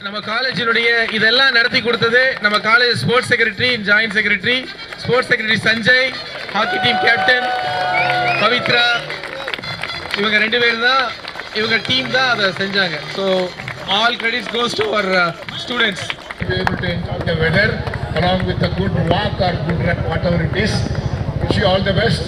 நம்ம காலேஜினுடைய இதெல்லாம் நடத்தி கொடுத்தது நம்ம college sports secretary, joint secretary, sports secretary Sanjay, hockey team captain Pavithra, இவங்க 2 பேரும் தான், இவங்க டீம் தான் அதை செஞ்சாங்க. So all credits goes to our students. Be able to enjoy the weather along with a good walk or good run, whatever it is. Wish you all the best.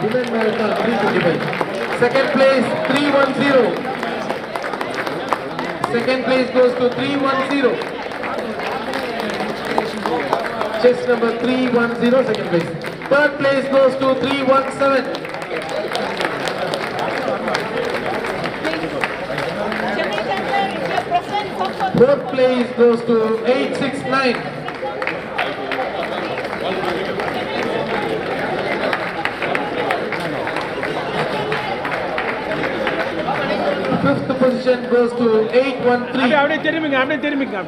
Women marathon 325. Second place 310. Second place goes to 310. Chest number 310, second place. Third place goes to 317. Fourth place goes to 869. Fifth position goes to 813. அப்படியே திரும்பிங்க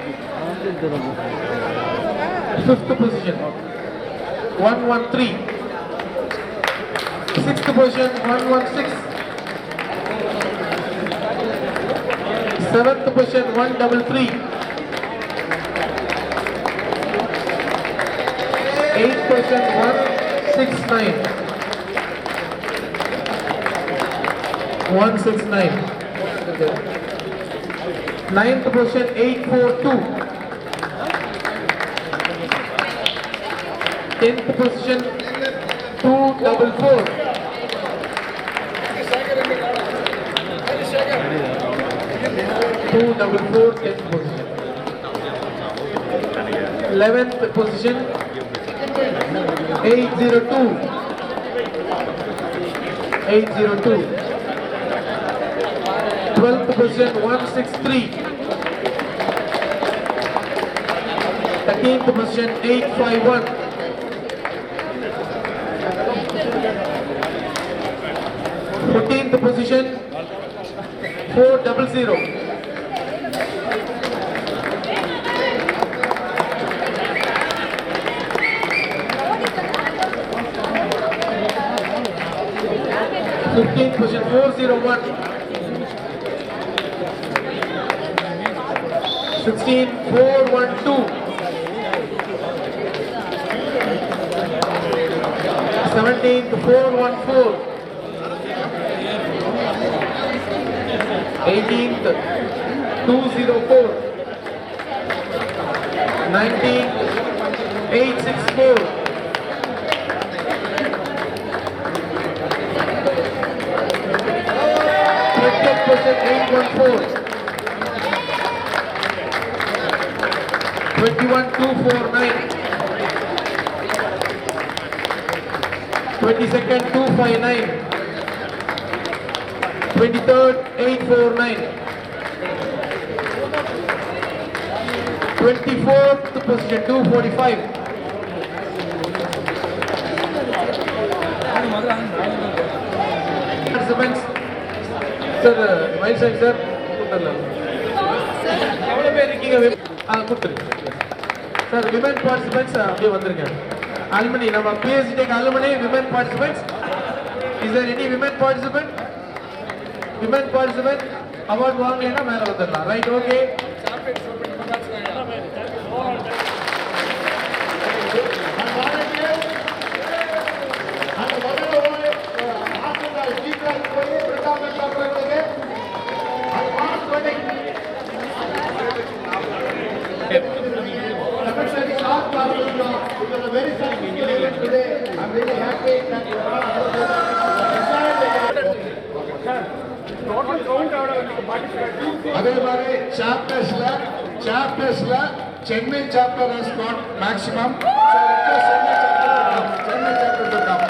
Fifth position 113. Sixth position 116. Seventh position 133. Eighth position 169. 169. Ninth position 842. 10th position 244. 244, 10th position. 11th position 802. 802. 12th position 163. 13th position 851. 14th position 400. 15th position 401. 16 412. 17th 414. 18th 204. 19th 864. 20th position 814. 21 249. 22nd 259. 23rd 849. 24th position 245. Participants, sir, Vice Chancellor, sir, எவ்வளவு பேர் இருக்கீங்க? கொடுத்துருங்க sir. Women participants அப்படியே வந்துருங்க. Alumni, நம்ம BSc tag alumni women participants. Is there any women participant? Women participant award வாங்கலைன்னா மேலே வந்துடலாம். Right, okay. அதே மாதிரி சாப்டர்ஸ்ல Chennai chapter has got maximum. Chennai chapter இருக்காங்க.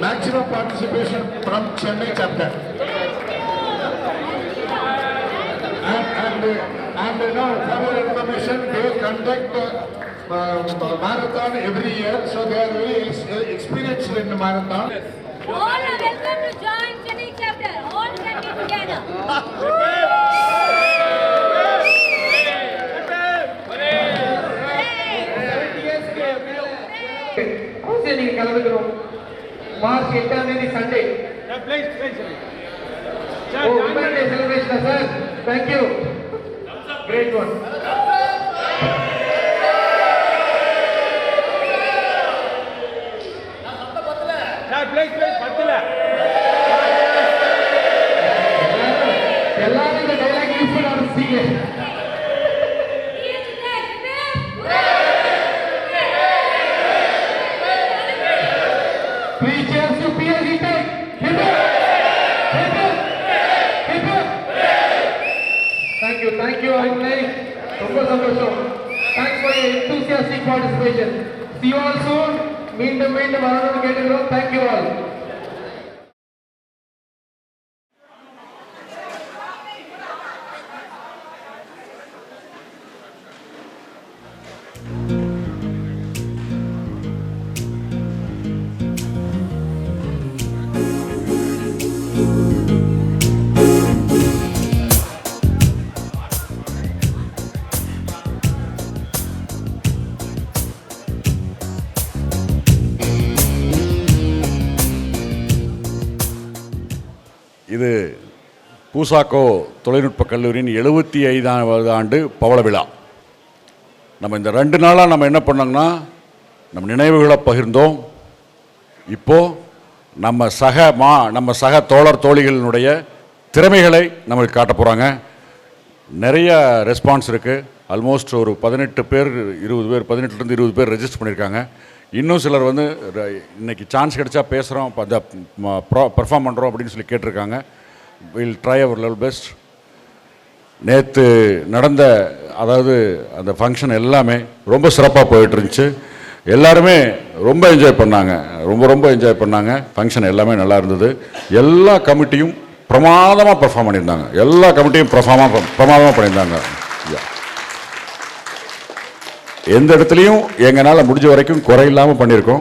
maximum participation from Chennai chapter. And now, for your information, they conduct marathon every year, so they are very experienced in the marathon. All are welcome to join Chennai chapter. All can be together. நீங்க கலந்துக்கிறோம் March 8ஆம் தேதி Sunday celebration sir. Thank you. Great one. எல்லாரும் இந்த dialogue use பண்ண ஆரம்பிச்சீங்க. Three cheers to PSG Tech. Hip hip. Hip hip. Hip hip. Thank you alumni. ரொம்ப சந்தோஷம். Thanks for your enthusiastic participation. See you all soon. மீண்டும் வரணும்னு கேட்டுக்கிறோம். Thank you all. இது பூசாக்கோ தொழில்நுட்ப கல்லூரியின் 75வது ஆண்டு பவள விழா. நம்ம இந்த 2 நாளாக நம்ம என்ன பண்ணோங்கன்னா நம்ம நினைவுகளை பகிர்ந்தோம். இப்போது நம்ம சக தோழர் தோழிகளினுடைய திறமைகளை நம்மளுக்கு காட்ட போகிறாங்க. நிறைய ரெஸ்பான்ஸ் இருக்குது. ஆல்மோஸ்ட் ஒரு 18 பேர் 20 பேர் 18லேருந்து 20 பேர் ரெஜிஸ்டர் பண்ணியிருக்காங்க. இன்னும் சிலர் வந்து இன்றைக்கி சான்ஸ் கிடைச்சா பேசுகிறோம், அந்த பர்ஃபார்ம் பண்ணுறோம் அப்படின்னு சொல்லி கேட்டிருக்காங்க. Will try our level best. நேற்று நடந்த அந்த ஃபங்க்ஷன் எல்லாமே ரொம்ப சிறப்பாக போயிட்டு இருந்துச்சு. எல்லாருமே ரொம்ப என்ஜாய் பண்ணாங்க, ரொம்ப என்ஜாய் பண்ணாங்க. ஃபங்க்ஷன் எல்லாமே நல்லா இருந்தது. எல்லா கமிட்டியும் பிரமாதமாக பர்ஃபார்ம் பண்ணியிருந்தாங்க. எல்லா கமிட்டியும் பிரமாதமாக பண்ணியிருந்தாங்க. எந்த இடத்துலையும் எங்களால் முடிஞ்ச வரைக்கும் குறையில்லாமல் பண்ணியிருக்கோம்.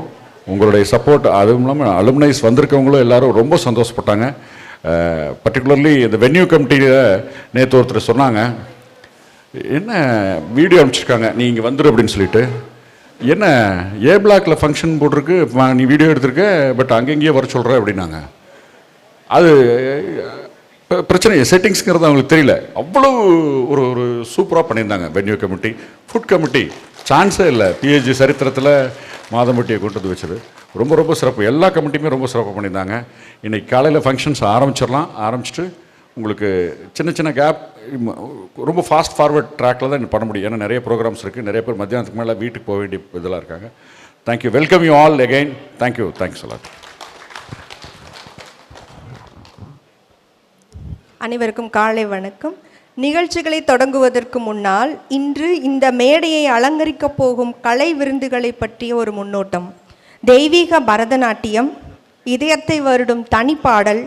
உங்களுடைய சப்போர்ட், அதுவும் இல்லாமல் அலுமினைஸ் வந்திருக்கவங்களும் எல்லோரும் ரொம்ப சந்தோஷப்பட்டாங்க. பர்டிகுலர்லி இந்த வென்யூ கமிட்டியில் நேற்று ஒருத்தர் சொன்னாங்க, என்ன வீடியோ அனுப்பிச்சிருக்காங்க நீ இங்கே வந்துடு அப்படின்னு சொல்லிட்டு. என்ன ஏ பிளாக்ல ஃபங்க்ஷன் போட்டிருக்கு, நீ வீடியோ எடுத்திருக்க, பட் அங்கங்கேயே வர சொல்கிற அப்படின்னாங்க. அது பிரச்சனை செட்டிங்ஸ்ங்கிறது அவங்களுக்கு தெரியல. அவ்வளோ ஒரு சூப்பராக பண்ணியிருந்தாங்க வென்யூ கமிட்டி. ஃபுட் கமிட்டி சான்ஸே இல்லை. பிஹெச்டி சரித்திரத்தில் மாதம்பட்டியை கொண்டு வந்து வச்சது ரொம்ப சிறப்பு. எல்லா கமிட்டியுமே ரொம்ப சிறப்பாக பண்ணியிருந்தாங்க. இன்றைக்கி காலையில் ஃபங்க்ஷன்ஸ் ஆரம்பிச்சிட்டு உங்களுக்கு சின்ன கேப் ரொம்ப ஃபாஸ்ட் ஃபார்வர்ட் ட்ராக்கில் தான் பண்ண முடியும். ஏன்னா நிறைய ப்ரோக்ராம்ஸ் இருக்குது. நிறைய பேர் மத்தியானத்துக்கு மேலே வீட்டுக்கு போக வேண்டிய இதெல்லாம் இருக்காங்க. Thank you. Welcome you all again. Thank you. Thanks a lot. அனைவருக்கும் காலை வணக்கம். நிகழ்ச்சிகளை தொடங்குவதற்கு முன்னால் இன்று இந்த மேடையை அலங்கரிக்கப் போகும் கலை விருந்துகளை பற்றிய ஒரு முன்னோட்டம். தெய்வீக பரதநாட்டியம், இதயத்தை வருடும் தனிப்பாடல்,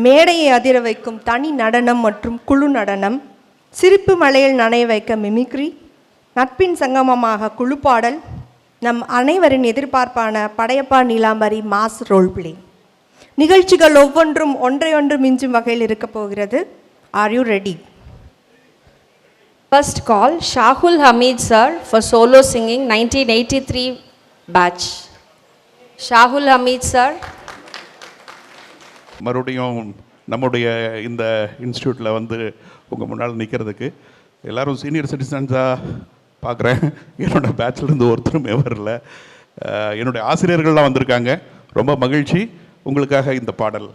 மேடையை அதிர வைக்கும் தனி நடனம் மற்றும் குழு நடனம், சிரிப்பு மலையில் நனைய வைக்க மிமிக்ரி, நட்பின் சங்கமமாக குழுப்பாடல், நம் அனைவரின் எதிர்பார்ப்பான Padayappa Neelambari mass role play. நிகழ்ச்சிகள் ஒவ்வொன்றும் ஒன்றையொன்று மிஞ்சும் வகையில் இருக்க போகிறது. Are you ready? First call Shahul Hamid sir for solo singing 1983 batch. Shahul Hamid sir. மறுபடியும் நம்முடைய இந்த இன்ஸ்டியூட்டில் வந்து உங்கள் முன்னால் நிற்கிறதுக்கு எல்லோரும் சீனியர் சிட்டிசன்ஸாக பார்க்குறேன். என்னோடய பேட்ச்லேருந்து ஒருத்தருமே வரல. என்னுடைய ஆசிரியர்கள்லாம் வந்திருக்காங்க. ரொம்ப மகிழ்ச்சி. உங்களுக்காக இந்த பாடல்.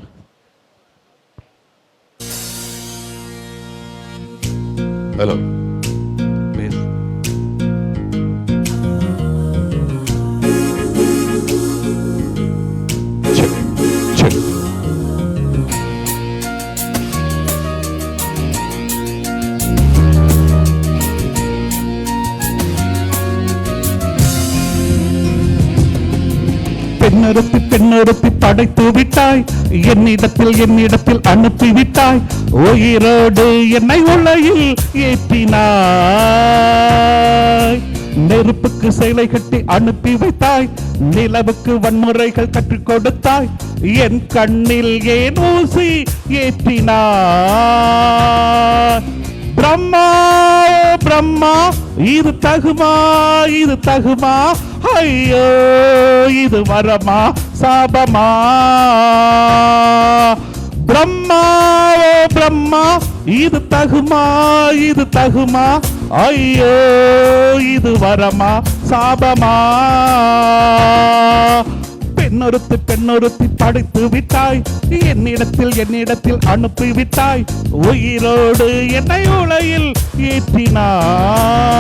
ஹலோ பெண்ணொருத்தி படைத்து விட்டாய், என்னிடத்தில் அனுப்பிவிட்டாய், உயிரோடு என்னை உலகில் ஏற்றினாய். நெருப்புக்கு சேலை கட்டி அனுப்பி வைத்தாய், நிலவுக்கு வன்முறைகள் கற்றுக் கொடுத்தாய், என் கண்ணில் ஏன் ஊசி ஏற்றினாய். பிரம்மா பிரம்மா இது தகுமா, இது தகுமா, ஐயோ இது வரமா சாபமா. பிரம்மா பிரம்மா இது தகுமா, இது தகுமா, ஐயோ இது வரமா சாபமா. பெண்ணொருத்தி படைத்து விட்டாய், என்னிடத்தில் அனுப்பி விட்டாய், உயிரோடு என்னை உலகில் ஏற்றினாய்.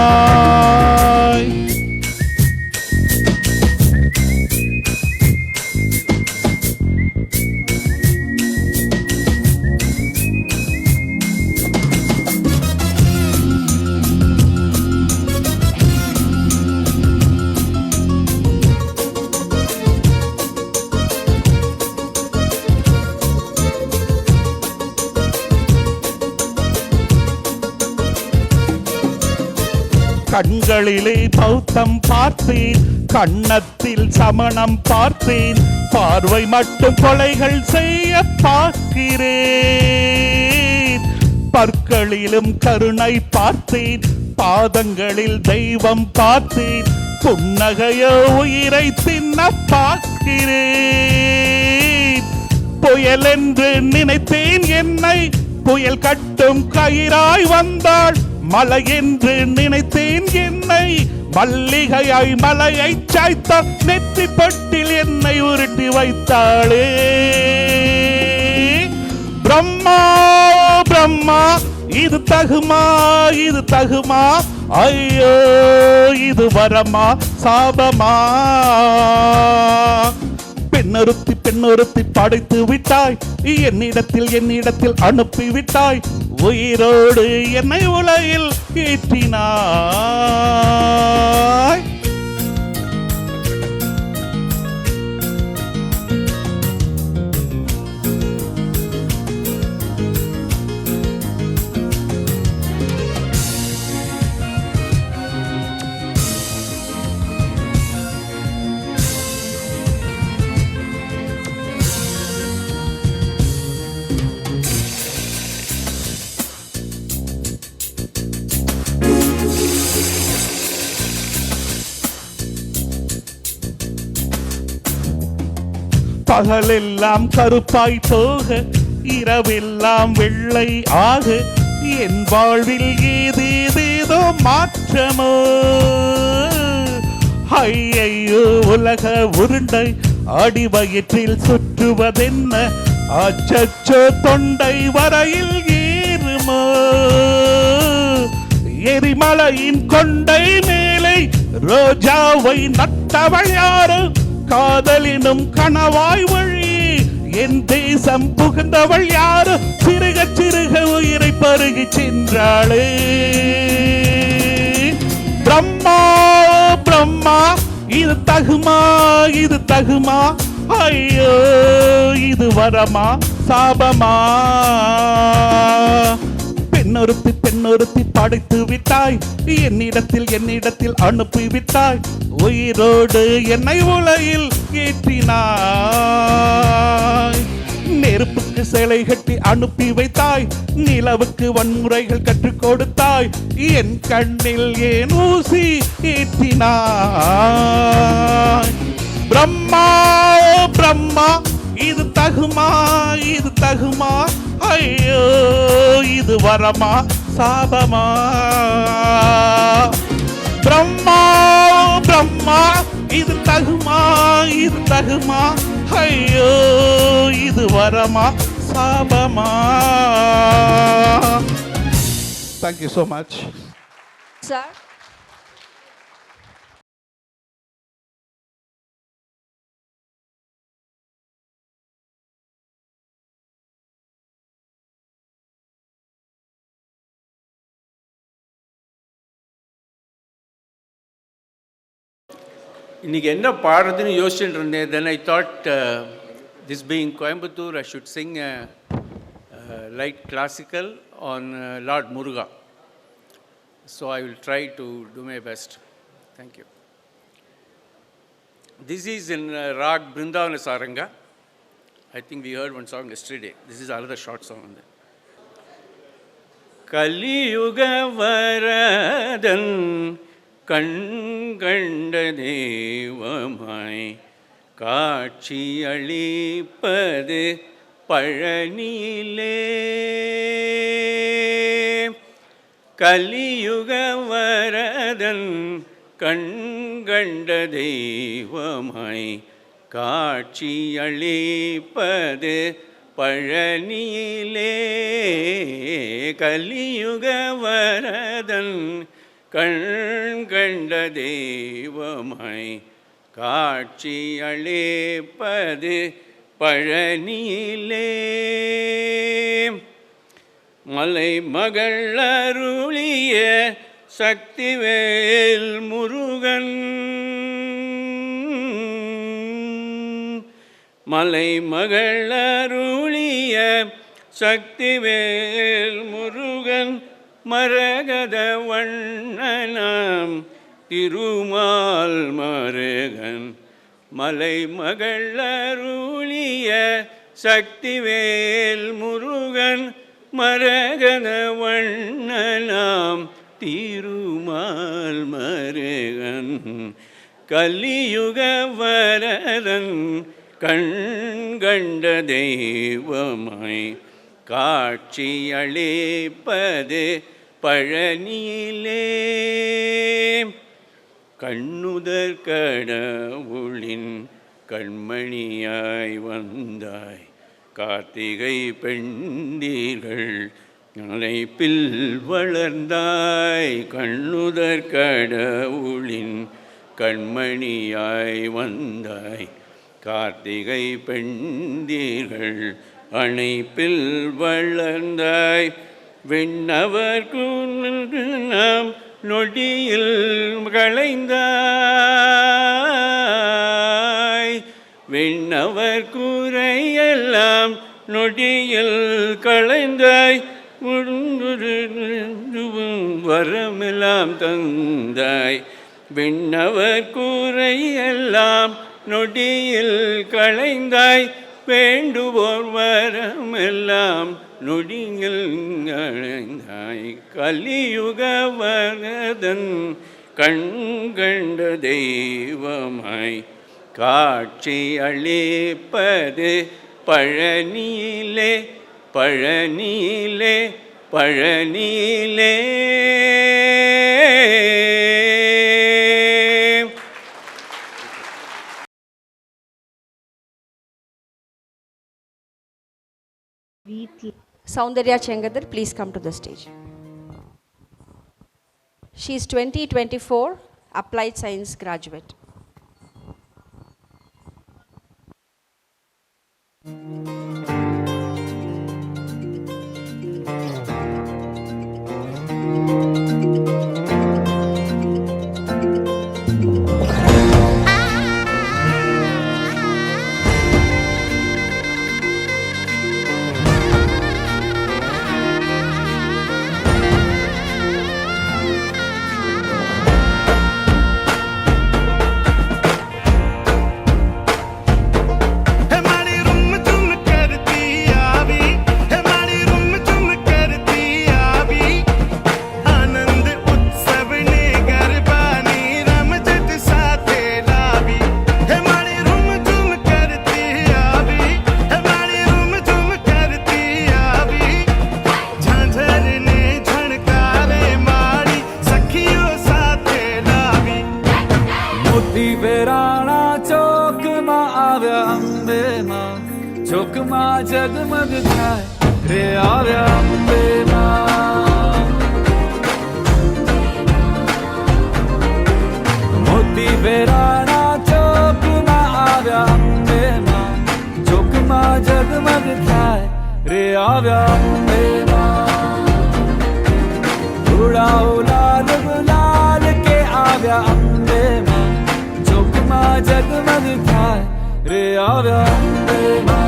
கண்களிலே பௌத்தம் பார்த்தேன், கன்னத்தில் சமணம் பார்த்தேன், பார்வை மட்டும் கொலைகள் செய்ய பார்க்கிறேன். பற்களிலும் கருணை பார்த்தேன், பாதங்களில் தெய்வம் பார்த்தேன், புன்னகையோ உயிரை தின்ன பார்க்கிறேன். புயல் என்று நினைத்தேன் என்னை, புயல் கட்டும் கயிறாய் வந்தாள், மலை என்று நினைத்தேன் என்னை, மல்லிகையாய் மலையை சாய்த்தாள், நெற்றி பட்டில் என்னை உருட்டி வைத்தாளே. பிரம்மா பிரம்மா இது தகுமா, இது தகுமா, ஐயோ இது வரமா சாபமா. பெண்ணொருத்தி படைத்து விட்டாய், என்னிடத்தில் அனுப்பி விட்டாய், உயிரோடு என்னை உலகில் ஏற்றினாய். பகலெல்லாம் கருப்பாய் போக, இரவெல்லாம் வெள்ளை ஆக, என் வாழ்வில் ஏதேதேதோ மாற்றமோ. ஐயையோ உலக உருண்டை அடிவயிற்றில் சுற்றுவதென்ன, அச்சச்சோ தொண்டை வரையில் ஏறுமோ. எரிமலையின் கொண்டை மேலே ரோஜாவை நட்டவள் யாரோ, காதலினும் கனவாய் வழி என் தேசம் புகுந்தவள் யாரு, சிறுக சிறுக உயிரை பருகி சென்றாளே. பிரம்மா பிரம்மா இது தகுமா, இது தகுமா, ஐயோ இது வரமா சாபமா. பெண்ணொருத்தி படைத்து விட்டாய், என்னிடத்தில் அனுப்பி விட்டாய், உயிரோடு என்னை உலகில் ஏற்றினாய். நெருப்புக்கு சேலை கட்டி அனுப்பி வைத்தாய், நிலவுக்கு வன்முறைகள் கற்றுக் கொடுத்தாய், என் கண்ணில் ஏன் ஊசி ஏற்றினாய். பிரம்மா பிரம்மா இது தகுமா, இது தகுமா, ஐயோ இது வரமா சாபமா. பிரம்மா பிரம்மா இது தகுமா, இது தகுமா, ஐயோ இது வரமா சாபமா. Thank you so much. Sir. இன்றைக்கி என்ன பாடுறதுன்னு யோசிச்சுட்டு இருந்தேன். Then I thought this being Coimbatore I should sing light classical on lord Muruga. So I will try to do my best. Thank you. This is in Rag Brindavana Saranga. I think we heard one song yesterday. This is another short song on that. Kaliyuga Varadan Kanganda Devamai Kaatchi Alipadu Paranile. Kaliyuga Varadan கண்கண்ட தெய்வமாய் காட்சி அளிப்பது பழனியிலே. கலியுக வரதன் கண்கண்ட தெய்வமாய் காட்சி அளிப்பது பழனியிலே. மலை மகள் அருளிய சக்திவேல் முருகன். மலை மகள் அருளிய சக்திவேல் முருகன் மரகத வண்ணனாம் திருமால் மருகன். மலை மகள் அருளிய சக்திவேல் முருகன் மரகத வண்ணனாம் திருமால் மருகன். கலியுக வரதன் கண்கண்ட தெய்வமாய் காட்சி அளிப்பது பழனியிலே. கண்ணுதற் கடவுளின் கண்மணியாய் வந்தாய் கார்த்திகை பெண்டீர்கள் அழைப்பில் வளர்ந்தாய். கண்ணுதற் கடவுளின் கண்மணியாய் வந்தாய் கார்த்திகை பெண்டீர்கள் அணைப்பில் வளர்ந்தாய். விண்ணவர் நாம் நொடியில் களைந்தாய். விண்ணவர் கூரையெல்லாம் நொடியில் களைந்தாய். வரமெல்லாம் தந்தாய். விண்ணவர் கூரையெல்லாம் நொடியில் களைந்தாய். வேண்டுவோர் வரமெல்லாம் நொடியில் களைந்தாய். கலியுக வரதன் கண்கண்ட தெய்வமாய் காட்சி அளிப்பது பழனியிலே. பழனியிலே பழனியிலே. Soundarya Chengadar, please come to the stage. She is 2024 Applied Science graduate. जगमग थाय रे आव्या अम्बे मां मोती बेराणा चौक मां आव्या अम्बे मां चौक मां जगमग थाय रे आव्या अम्बे मां उड़ाओ लाल गुलाल के आव्या अम्बे मां चौक मां जगमग थाय रे आव्या अंबे मां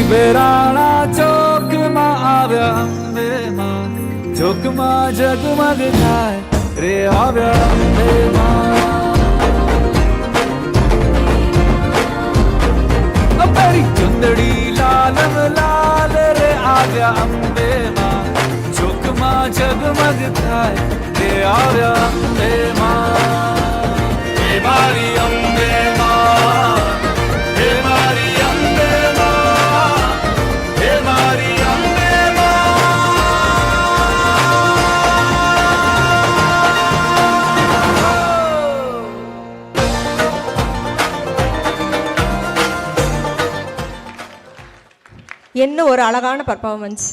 बेराणा चौक मां आव्या अंबे मां चौक मां जगमग थाय रे आव्या अंबे मां पेरी चुंदड़ी लाल लाल रे आव्या अंबे मां चौक मां जगमग थाय रे आव्या अंबे मां हे मारी अंबे मां हे मारी अंबे मां என்ன ஒரு அழகான பர்ஃபார்மன்ஸ்.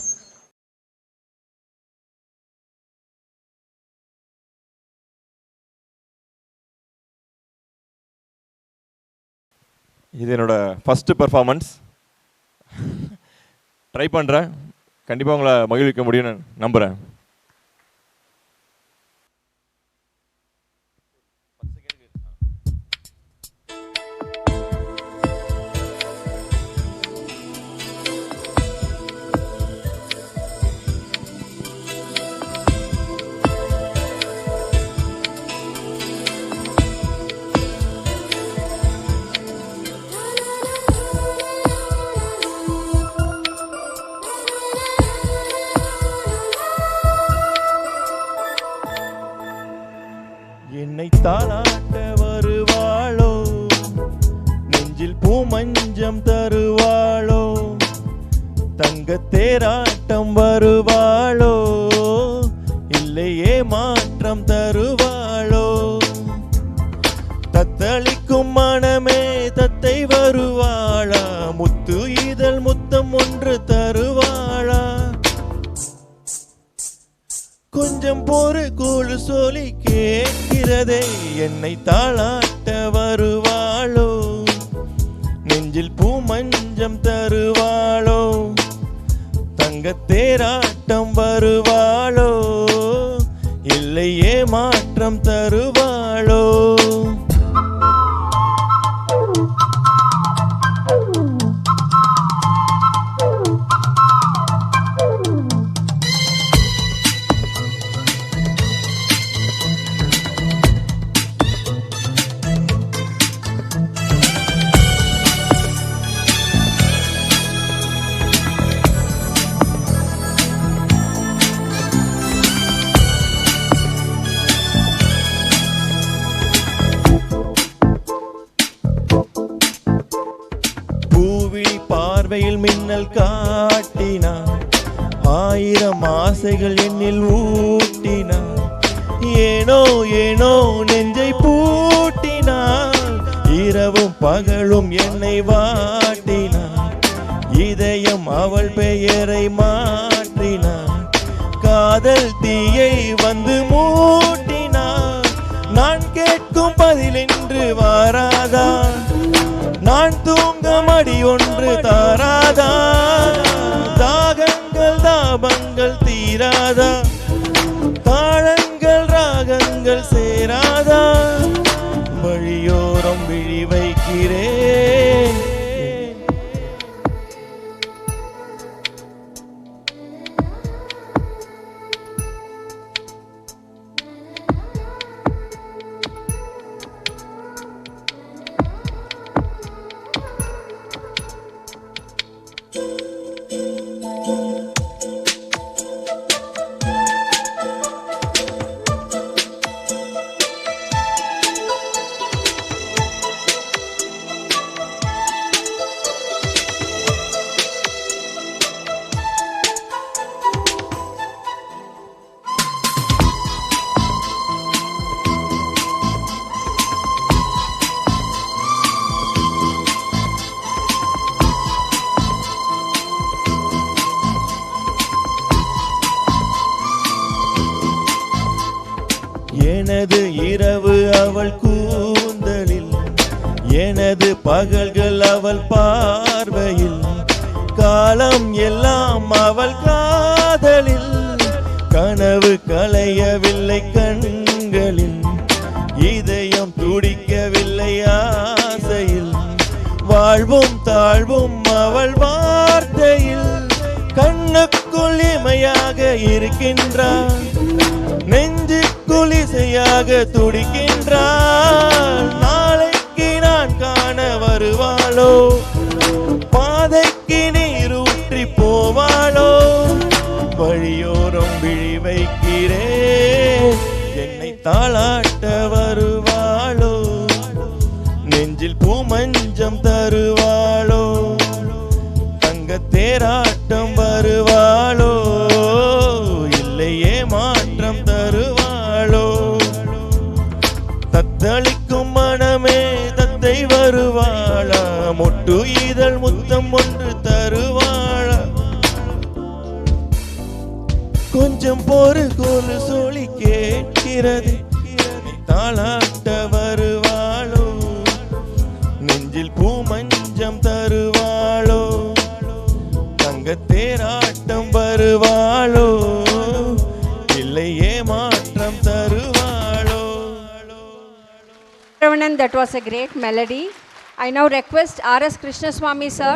இது என்னோட ஃபஸ்ட்டு பர்ஃபார்மன்ஸ். ட்ரை பண்ணுறேன், கண்டிப்பாக உங்களை மகிழ்விக்க முடியும்னு நம்புகிறேன். என்னை தாளாட்ட வருவாளோ, நெஞ்சில் பூமஞ்சம் தருவாளோ, தங்க தேராட்டம் வருவாளோ, இல்லையே மாற்றம் தருவாளோ, தத்தளிக்கும் மனமே தத்தை வருவாளா, முத்து இதழ் முத்தம் ஒன்று தருவாளா, கொஞ்சம் பொறு கூழு சொல்லி கேட்கிறதே, என்னை தாளாட்ட வருவாளோ, நெஞ்சில் பூமஞ்சம் தருவாளோ, தங்கத்தேராட்டம் வருவாளோ, இல்லையே மாற்றம் தருவாளோ. பார்வையில் மின்னல் காட்டினார், ஆயிரம் ஆசைகள் என்னில் ஊட்டினார், ஏனோ ஏனோ நெஞ்சை பூட்டினார், இரவும் பகலும் என்னை வாட்டினார், இதயம் அவள் பெயரை மாற்றினார், காதல் தீயை வந்து மூட்டினார், நான் கேட்கும் பதில் என்று வாராதா, நான் தூங்க மடி ஒன்று தாராதா, தாகங்கள் தாபங்கள் தீராதா, தாளங்கள் ராகங்கள் சேராதா, வழியோரம் விழி வைக்கிறேன். எனது இரவு அவள் கூந்தலில், எனது பகல்கள் அவள் பார்வையில், காலம் எல்லாம் அவள் காதலில், கனவு களையவில்லை கண்களில், இதயம் துடிக்கவில்லை ஆசையில், வாழ்வும் தாழ்வும் அவள் வார்த்தையில், கண்ணுக்குள் இமையாக இருக்கின்றாள், நெஞ்சுக்குள் இசையாக துடிக்கின்றாள். நாளைக்கு நான் காண வருவாளோ, பாதைக்கு நீர் ஊற்றி போவாளோ, வழியோரம் விழி வைக்கிறேன், என்னை தாளாட்ட வருவாளோ, நெஞ்சில் பூமஞ்சம் தருவாளோ, தங்க தேராட்டம் வருவாளோ, இல்லையே மாற்றம் தருவாளோ, தத்தளிக்கும் மனமே தத்தை வருவாளா, மொட்டு இதழ் முத்தம் ஒன்று தருவாளா, கொஞ்சம் பொறு கோலு சொல்லி கேட்கிறது, தாளாட்ட வருவாளோ, நெஞ்சில் பூமஞ்சம் தருவாளோ, தங்க தேராட்டம் வருவாளோ, இல்லையே மாற்றம் தருவாளோ. That was a great melody. I now request R.S. Krishnaswamy sir.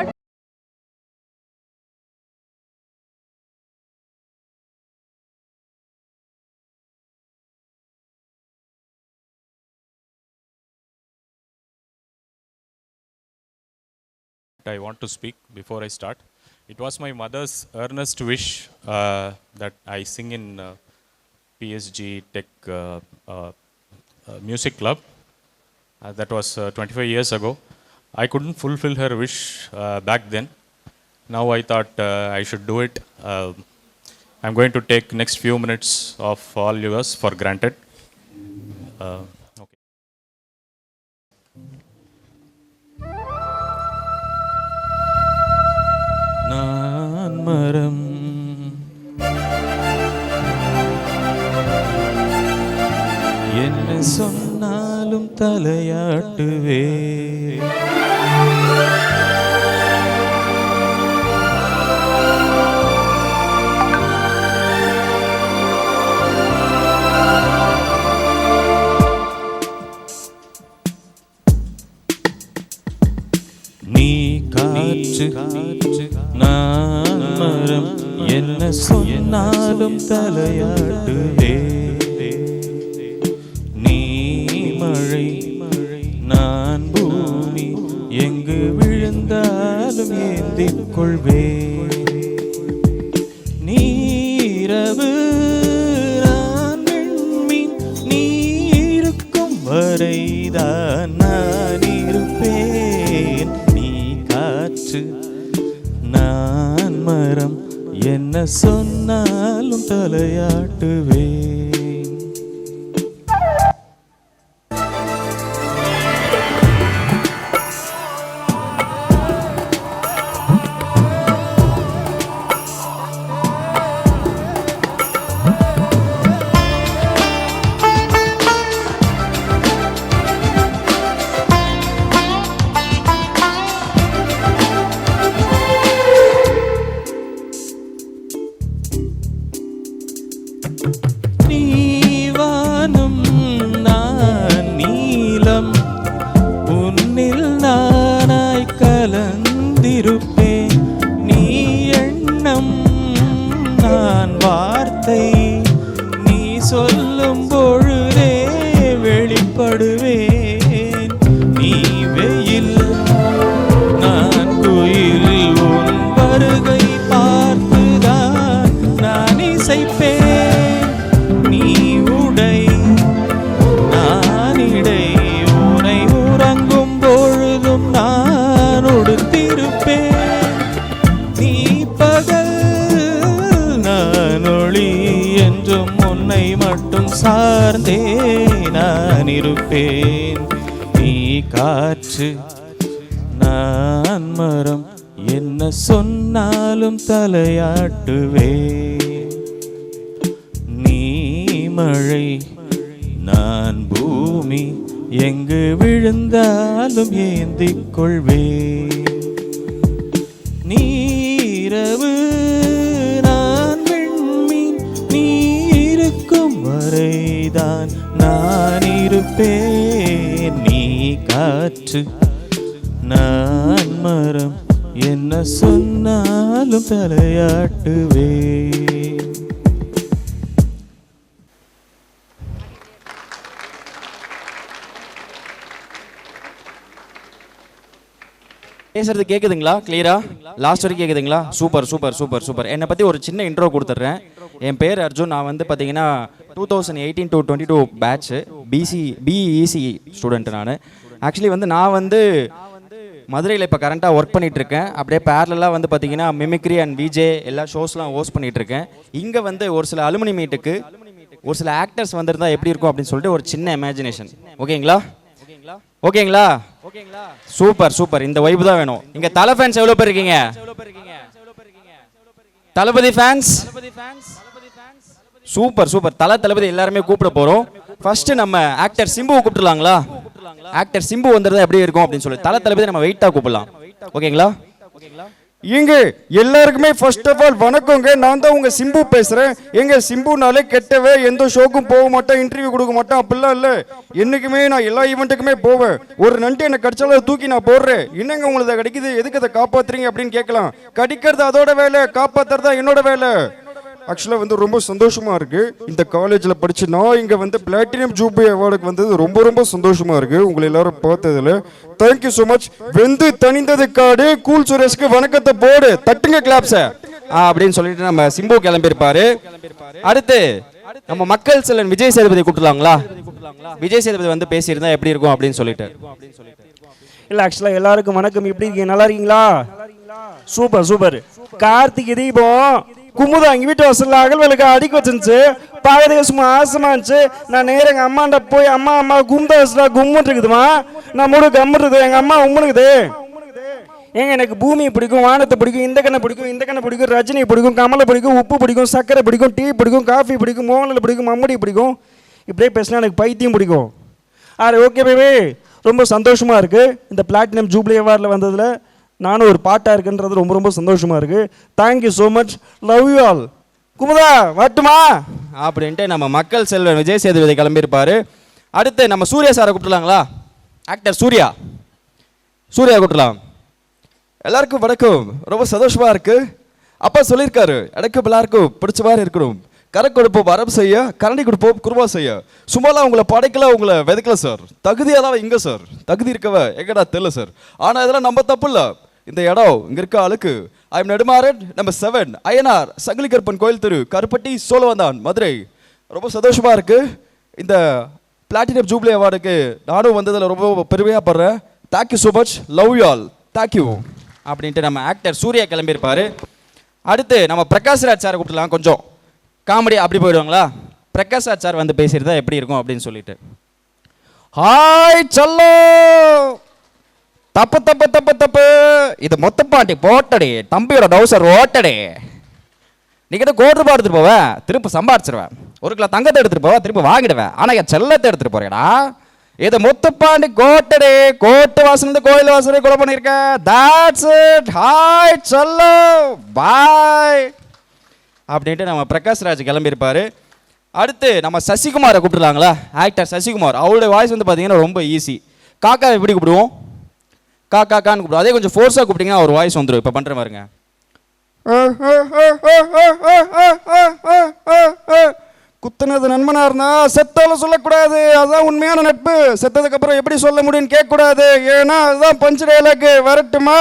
I want to speak before I start. It was my mother's earnest wish that I sing in PSG Tech Music Club. That was 25 years ago. I couldn't fulfill her wish back then. Now I thought I should do it. I'm going to take next few minutes of all yours for granted. Okay. நான் மரம் என்ன சொன்னாலும் தலையாட்டுவே, நீ காற்று நான் மரம் என்ன சொன்னாலும் தலையாட்டுவே, நீ மழை நான் பூமி எங்கு விழுந்தாலும் ஏந்திக் கொள்வே, நீரவு நான் விண்மீன் நீ இருக்கும் வரைதான் நான் இருப்பேன், நீ காற்று நான் மரம் என்ன சொன்னாலும் தலையாட்டுவேன். நீவானம் நான் நீலம் உன்னில் நானாய் கலந்திருப்பேன், நீ எண்ணம் நான் வார்த்தை நீ சொல்லும் பொழுதே வெளிப்படுவேன், நீ வெயில் நான் குயில் உன் வருகை பார்த்துதான் நான் இசைப்பேன், நீ உடை நான் இடை உனை உறங்கும் பொழுதும் நான் உடுத்திருப்பேன், நீ பகல் நான் ஒளி என்றும் உன்னை மட்டும் சார்ந்தே நான் இருப்பேன், நீ காற்று நான் மரம் என்ன சொன்னாலும் தலையாட்டுவே, நீ மழை நான் பூமி எங்கு விழுந்தாலும் ஏந்திக் கொள்வேன். நீரவு நான் விண்மீன், நீ இருக்கும் வரைதான் நான் இருப்பேன். நீ காற்று நான் மரம், என்ன சொன்னாலும் தலையாட்டுவேன். பேசுறது கேட்குதுங்களா? கிளியரா லாஸ்ட் வரைக்கும் கேட்குதுங்களா? Super super super super. என்னை பற்றி ஒரு சின்ன இன்ட்ரோ கொடுத்துட்றேன். என் பேர் அர்ஜுன். நான் வந்து பார்த்தீங்கன்னா 2018 to 22 பேட்ச்சு பிஇசி ஸ்டூடெண்ட். நான் வந்து மதுரையில் இப்போ கரண்ட்டாக ஒர்க் பண்ணிகிட்ருக்கேன். அப்படியே பேரலாக வந்து பார்த்தீங்கன்னா மிமிக்ரி அண்ட் விஜே எல்லா ஷோஸ்லாம் ஹோஸ்ட் பண்ணிகிட்ருக்கேன். இங்கே வந்து ஒரு சில அலுமினி மீட்டுக்கு ஒரு சில ஆக்டர்ஸ் வந்திருந்தால் எப்படி இருக்கும் அப்படின்னு சொல்லிட்டு ஒரு சின்ன இமேஜினேஷன். ஓகேங்களா? ஓகேங்களா? Super super. இந்த வைப் தான் வேணும். இங்க தலை ஃபேன்ஸ் எவ்வளவு பேர் இருக்கீங்க? தளபதி ஃபேன்ஸ் சூப்பர் சூப்பர். தளபதி எல்லாருமே கூப்பிட போறோம். ஃபர்ஸ்ட் நம்ம ஆக்டர் சிம்புவை கூப்பிடலாங்களா? ஆக்டர் சிம்பு வந்திருந்தா எப்படி இருக்கும் அப்படின்னு சொல்லி தளபதி நம்ம வெயிட்டா கூப்பிடலாம். ஓகேங்களா? இங்க எல்லாருக்குமே ஃபர்ஸ்ட் ஆஃப் ஆல் வணக்கங்க. நான் தான் உங்க சிம்பு பேசுறேன். எங்க சிம்புனாலே கெட்டவே எந்த ஷோக்கும் போக மாட்டேன், இன்டர்வியூ கொடுக்க மாட்டேன் அப்படிலாம் இல்லை. என்னைக்குமே நான் எல்லா ஈவெண்ட்டுக்குமே போவேன். ஒரு நண்டு என்னை கடிச்சாலும் தூக்கி நான் போடுறேன். என்னங்க உங்களுக்கு கிடைக்குது, எதுக்கு அதை காப்பாத்துறீங்க அப்படின்னு கேட்கலாம். கடிக்கிறது அதோட வேலை, காப்பாத்துறதா என்னோட வேலை. ஆக்சுவலாக வந்து ரொம்ப சந்தோஷமா இருக்கு இந்த காலேஜில் படிச்சு நான் இங்கே வந்து பிளாட்டினம் ஜூப்ளி அவார்டுக்கு வந்தது ரொம்ப ரொம்ப சந்தோஷமா இருக்கு உங்களை எல்லாரும் பார்த்ததுல. Thank you so much. வெந்து தணிந்தது காடு கூல் சுரேஷ்க்கு வணக்கத்தை போடு, தட்டுங்க கிளாப்ஸை அப்படின்னு சொல்லிட்டு நம்ம சிம்பு கிளம்பியிருப்பாரு. அடுத்து நம்ம மக்கள் செல்வன் விஜய் சேதுபதி கூப்பிடலாங்களா? விஜய் சேதுபதி வந்து பேசியிருந்தா எப்படி இருக்கும் அப்படின்னு சொல்லிட்டு. இல்லை ஆக்சுவலாக எல்லாருக்கும் வணக்கம். எப்படி இருக்கீங்க? நல்லா இருக்கீங்களா? Super super. கார்த்திகை தீபம் குமுதா எங்கள் வீட்டு வாசலில் அகல்வலுக்கு அடிக்க வச்சுருந்துச்சு. பார்க்கறதுக்கு சும்மா ஆசமா இருந்துச்சு. நான் நேரம் எங்கள் அம்மாண்ட போய் அம்மா கும்தா வசலாம் கும்முன்னு இருக்குதுமா, நான் மூணு கம்மு இருக்குது, எங்கள் அம்மா உம்முனுக்குது. ஏங்க எனக்கு பூமியை பிடிக்கும், வானத்தை பிடிக்கும், இந்த கண்ணை பிடிக்கும், ரஜினி பிடிக்கும், கமலை பிடிக்கும், உப்பு பிடிக்கும், சர்க்கரை பிடிக்கும், டீ பிடிக்கும், காஃபி பிடிக்கும், மோகனில் பிடிக்கும், மம்மடி பிடிக்கும். இப்படியே பேசினா எனக்கு பைத்தியம் பிடிக்கும். ஓகே பேபி, ரொம்ப சந்தோஷமாக இருக்குது இந்த பிளாட்டினம் ஜூப்ளி அவார்டில் வந்ததில். நானும் ஒரு பாட்டாக இருக்குன்றது ரொம்ப ரொம்ப சந்தோஷமாக இருக்குது. Thank you so much. Love you all. Kumudha வரட்டுமா அப்படின்ட்டு நம்ம மக்கள் செல்வன் விஜய் சேதுபதி கிளம்பியிருப்பார். அடுத்து நம்ம சூர்யா சாரை கூப்பிடலாங்களா? ஆக்டர் சூர்யா கூப்பிடலாம். எல்லாருக்கும் வணக்கம். ரொம்ப சந்தோஷமாக இருக்குது. அப்பா சொல்லியிருக்காரு எனக்கு எல்லாருக்கும் பிடிச்ச மாதிரி இருக்கணும். கரை கொடுப்போம் வரம் செய்ய, கரண்டி கொடுப்போம் குருவா செய்ய. சும்மாலாம் உங்களை படைக்கல, உங்களை விதைக்கல சார். தகுதியாதான் இங்கே சார். தகுதி இருக்கவ எங்கடா தெரியல சார். ஆனால் இதெல்லாம் நம்ம தப்பு இல்லை. இந்த இடம் இங்கே இருக்க ஆளுக்கு ஐம் நெடுமாறன் நம்பர் 7 அய்யனார் சங்கிலிகருப்பன் கோயில் தெரு கருப்பட்டி சோழவந்தான் மதுரை. ரொம்ப சந்தோஷமாக இருக்குது. இந்த பிளாட்டினம் ஜூப்ளி அவார்டுக்கு நானும் வந்ததில் ரொம்ப பெருமையாக படுறேன். Thank you so much. Love you all. Thank you அப்படின்ட்டு நம்ம ஆக்டர் சூர்யா கிளம்பியிருப்பார். அடுத்து நம்ம பிரகாஷ் ராஜ் சாரை கூப்பிடலாம். கொஞ்சம் காமெடி அப்படி போயிடுவாங்களா? பிரகாஷ் ராஜ் சார் வந்து பேசியிருந்தா எப்படி இருக்கும் அப்படின்னு சொல்லிட்டு. ஹாய் சொல்லோ தப்பு தப்பு தப்பு தப்பு இது மொத்த பாண்டி போட்டடி தம்பியோட டவுசர் ஓட்டடி. நீ கிட்ட ₹1 எடுத்துட்டு போவேன், திரும்ப சம்பாதிச்சிருவேன். 1 கிலோ தங்கத்தை எடுத்துட்டு போவேன், திரும்ப வாங்கிடுவேன். ஆனால் என் செல்லத்தை எடுத்துட்டு போறேடா. இது முத்துப்பாண்டி கோட்டடி, கோட்டு வாசல் கோயில் வாசலே கொலை பண்ணியிருக்கேன். That's it. ஹாய் சொல்லோ பாய் அப்படின்ட்டு நம்ம பிரகாஷ் ராஜ் கிளம்பியிருப்பார். அடுத்து நம்ம சசிகுமாரை கூப்பிட்டுலாங்களா? ஆக்டர் சசிகுமார். அவருடைய வாய்ஸ் வந்து பார்த்தீங்கன்னா ரொம்ப ஈஸி. காக்கா எப்படி கூப்பிடுவோம்? காக்கான்னு கூப்பிடுவோம். அதே கொஞ்சம் ஃபோர்ஸாக கூப்பிட்டீங்கன்னா அவர் வாய்ஸ் வந்துடும். இப்போ பண்ணுற பாருங்க. குத்துனது நண்பனா இருந்தா செத்தால சொல்லக்கூடாது, அதான் உண்மையான நட்பு. செத்ததுக்கு அப்புறம் எப்படி சொல்ல முடியும்னு கேட்கக்கூடாது, ஏன்னா அதுதான் பஞ்சு டயலாக்கு. வரட்டுமா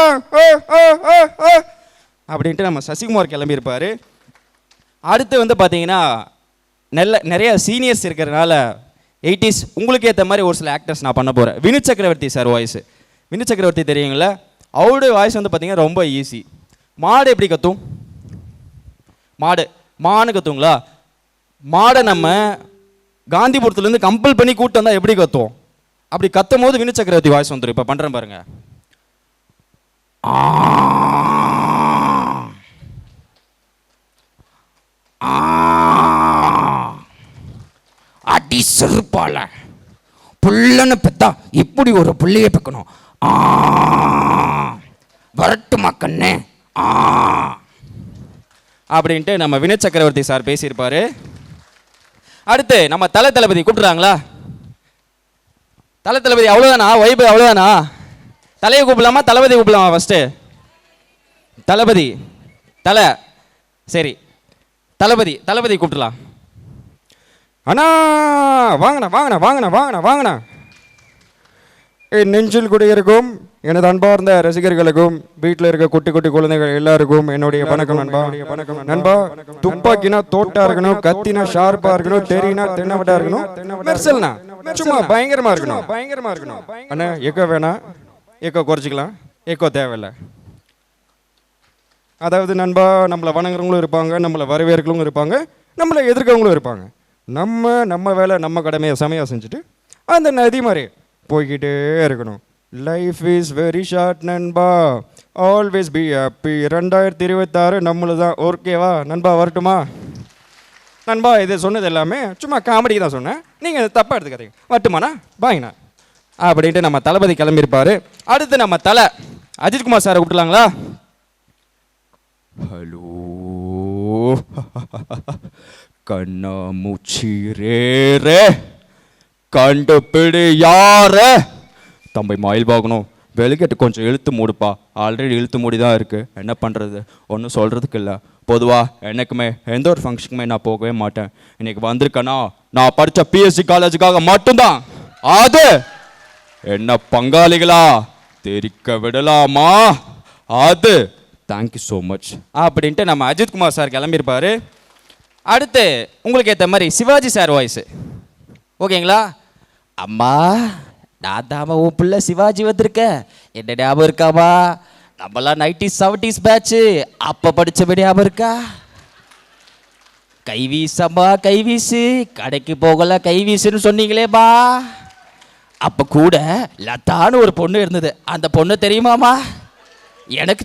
அப்படின்ட்டு நம்ம சசிகுமார் கிளம்பியிருப்பார். அடுத்து வந்து பார்த்தீங்கன்னா நிறைய சீனியர்ஸ் இருக்கிறதுனால 80s உங்களுக்கு ஏற்ற மாதிரி ஒரு சில ஆக்டர்ஸ் நான் பண்ண போகிறேன். வினு சக்கரவர்த்தி சார் வாய்ஸ். வினு சக்கரவர்த்தி தெரியுங்களா? அவருடைய வாய்ஸ் வந்து பார்த்தீங்கன்னா ரொம்ப ஈஸி. மாடு எப்படி கத்தும்? மானு கத்துங்களா? மாடை நம்ம காந்திபுரத்துலேருந்து கம்பல் பண்ணி கூட்டு வந்தால் எப்படி கத்துவோம்? அப்படி கத்தும் போது வினு சக்கரவர்த்தி வாய்ஸ் வந்துடும். இப்போ பண்ணுறேன் பாருங்க. அடி செருப்பால புள்ளன்னு பெத்தா இப்படி ஒரு புள்ளைய பெக்கணும். வரட்டுமா கண்ணே அப்படின்ட்டு நம்ம வினோத் சக்கரவர்த்தி சார் பேசியிருப்பாரு. அடுத்து நம்ம தளபதி கூப்பிடுறாங்களா? தளபதி அவ்வளோதானா? வைபு அவ்வளோதானா? தலையை கூப்பிடலாமா தளபதி கூப்பிடலாமா? ஃபஸ்ட்டு தளபதி சரி தளபதி கூப்பிடலாம். அண்ணா வாங்கண்ணா. என் நெஞ்சில் குடியிருக்கும் எனது அன்பார்ந்த ரசிகர்களுக்கும் வீட்டில் இருக்க குட்டி குழந்தைகள் எல்லாருக்கும் என்னுடைய வணக்கம் நண்பா. துப்பாக்கினா தோட்டா இருக்கணும், கத்தினா ஷார்ப்பா இருக்கணும், தெரியினா தென்னவட்டா இருக்கணும், மெர்சல்னா சும்மா பயங்கரமா இருக்கணும். அண்ணா எக்கோ வேணா, எக்கோ குறைச்சிக்கலாம், எக்கோ தேவையில்லை. அதாவது நண்பா, நம்மளை வணங்குறவங்களும் இருப்பாங்க, நம்மளை வரவேற்கிறவங்களும் இருப்பாங்க, நம்மளை எதிர்க்கிறவங்களும் இருப்பாங்க. நம்ம வேலை நம்ம கடமையை செமையாக செஞ்சுட்டு அந்த நதி மாதிரி போய்கிட்டே இருக்கணும். லைஃப் இஸ் வெரி ஷார்ட் நண்பா, ஆல்வேஸ் பி ஹாப்பி. 2026 நம்மளு தான். ஓகேவா நண்பா? வரட்டுமா நண்பா? இது சொன்னது எல்லாமே சும்மா காமெடி தான் சொன்னேன், நீங்கள் இதை தப்பாக எடுத்துக்காதீங்க. வரட்டுமாண்ணா? பாய்ண்ணா அப்படின்ட்டு நம்ம தளபதி கிளம்பியிருப்பார். அடுத்து நம்ம அஜித்குமார் சாரை கூப்பிடலாங்களா? ஹலோ கண்ணாமூச்சி ரே கண்டுபிடி யார? தம்பி மயில் பார்க்கணும், வெளிக்கட்டு கொஞ்சம் இழுத்து மூடுப்பா. ஆல்ரெடி இழுத்து மூடி தான் இருக்குது, என்ன பண்ணுறது? ஒன்றும் சொல்கிறதுக்கு இல்லை. பொதுவாக எனக்குமே எந்த ஒரு ஃபங்க்ஷனுக்குமே நான் போகவே மாட்டேன். இன்னைக்கு வந்திருக்கேன்னா நான் படித்த பிஎஸ்சி காலேஜுக்காக மட்டும்தான். அது என்ன பங்காளிகளா தெரிக்க விடலாமா? அது தேங்க்யூ ஸோ மச் அப்படின்ட்டு நம்ம அஜித்குமார் சார் கிளம்பியிருப்பார். அடுத்து உங்களுக்கு ஏற்ற மாதிரி சிவாஜி சார் வாய்ஸு ஓகேங்களா? அம்மா நான் தாம உன் பிள்ளை சிவாஜி வந்திருக்க, என்ன ஞாபகம் இருக்காமா? நம்மளாம் 90s 70s பேட்சு, அப்போ படித்த ஞாபகம் இருக்கா? கைவீசம்மா கைவீசு, கடைக்கு போகல கைவீசுன்னு சொன்னீங்களேம்மா. அப்போ கூட லதான்னு ஒரு பொண்ணு இருந்தது, அந்த பொண்ணு தெரியுமாம்மா? எனக்கு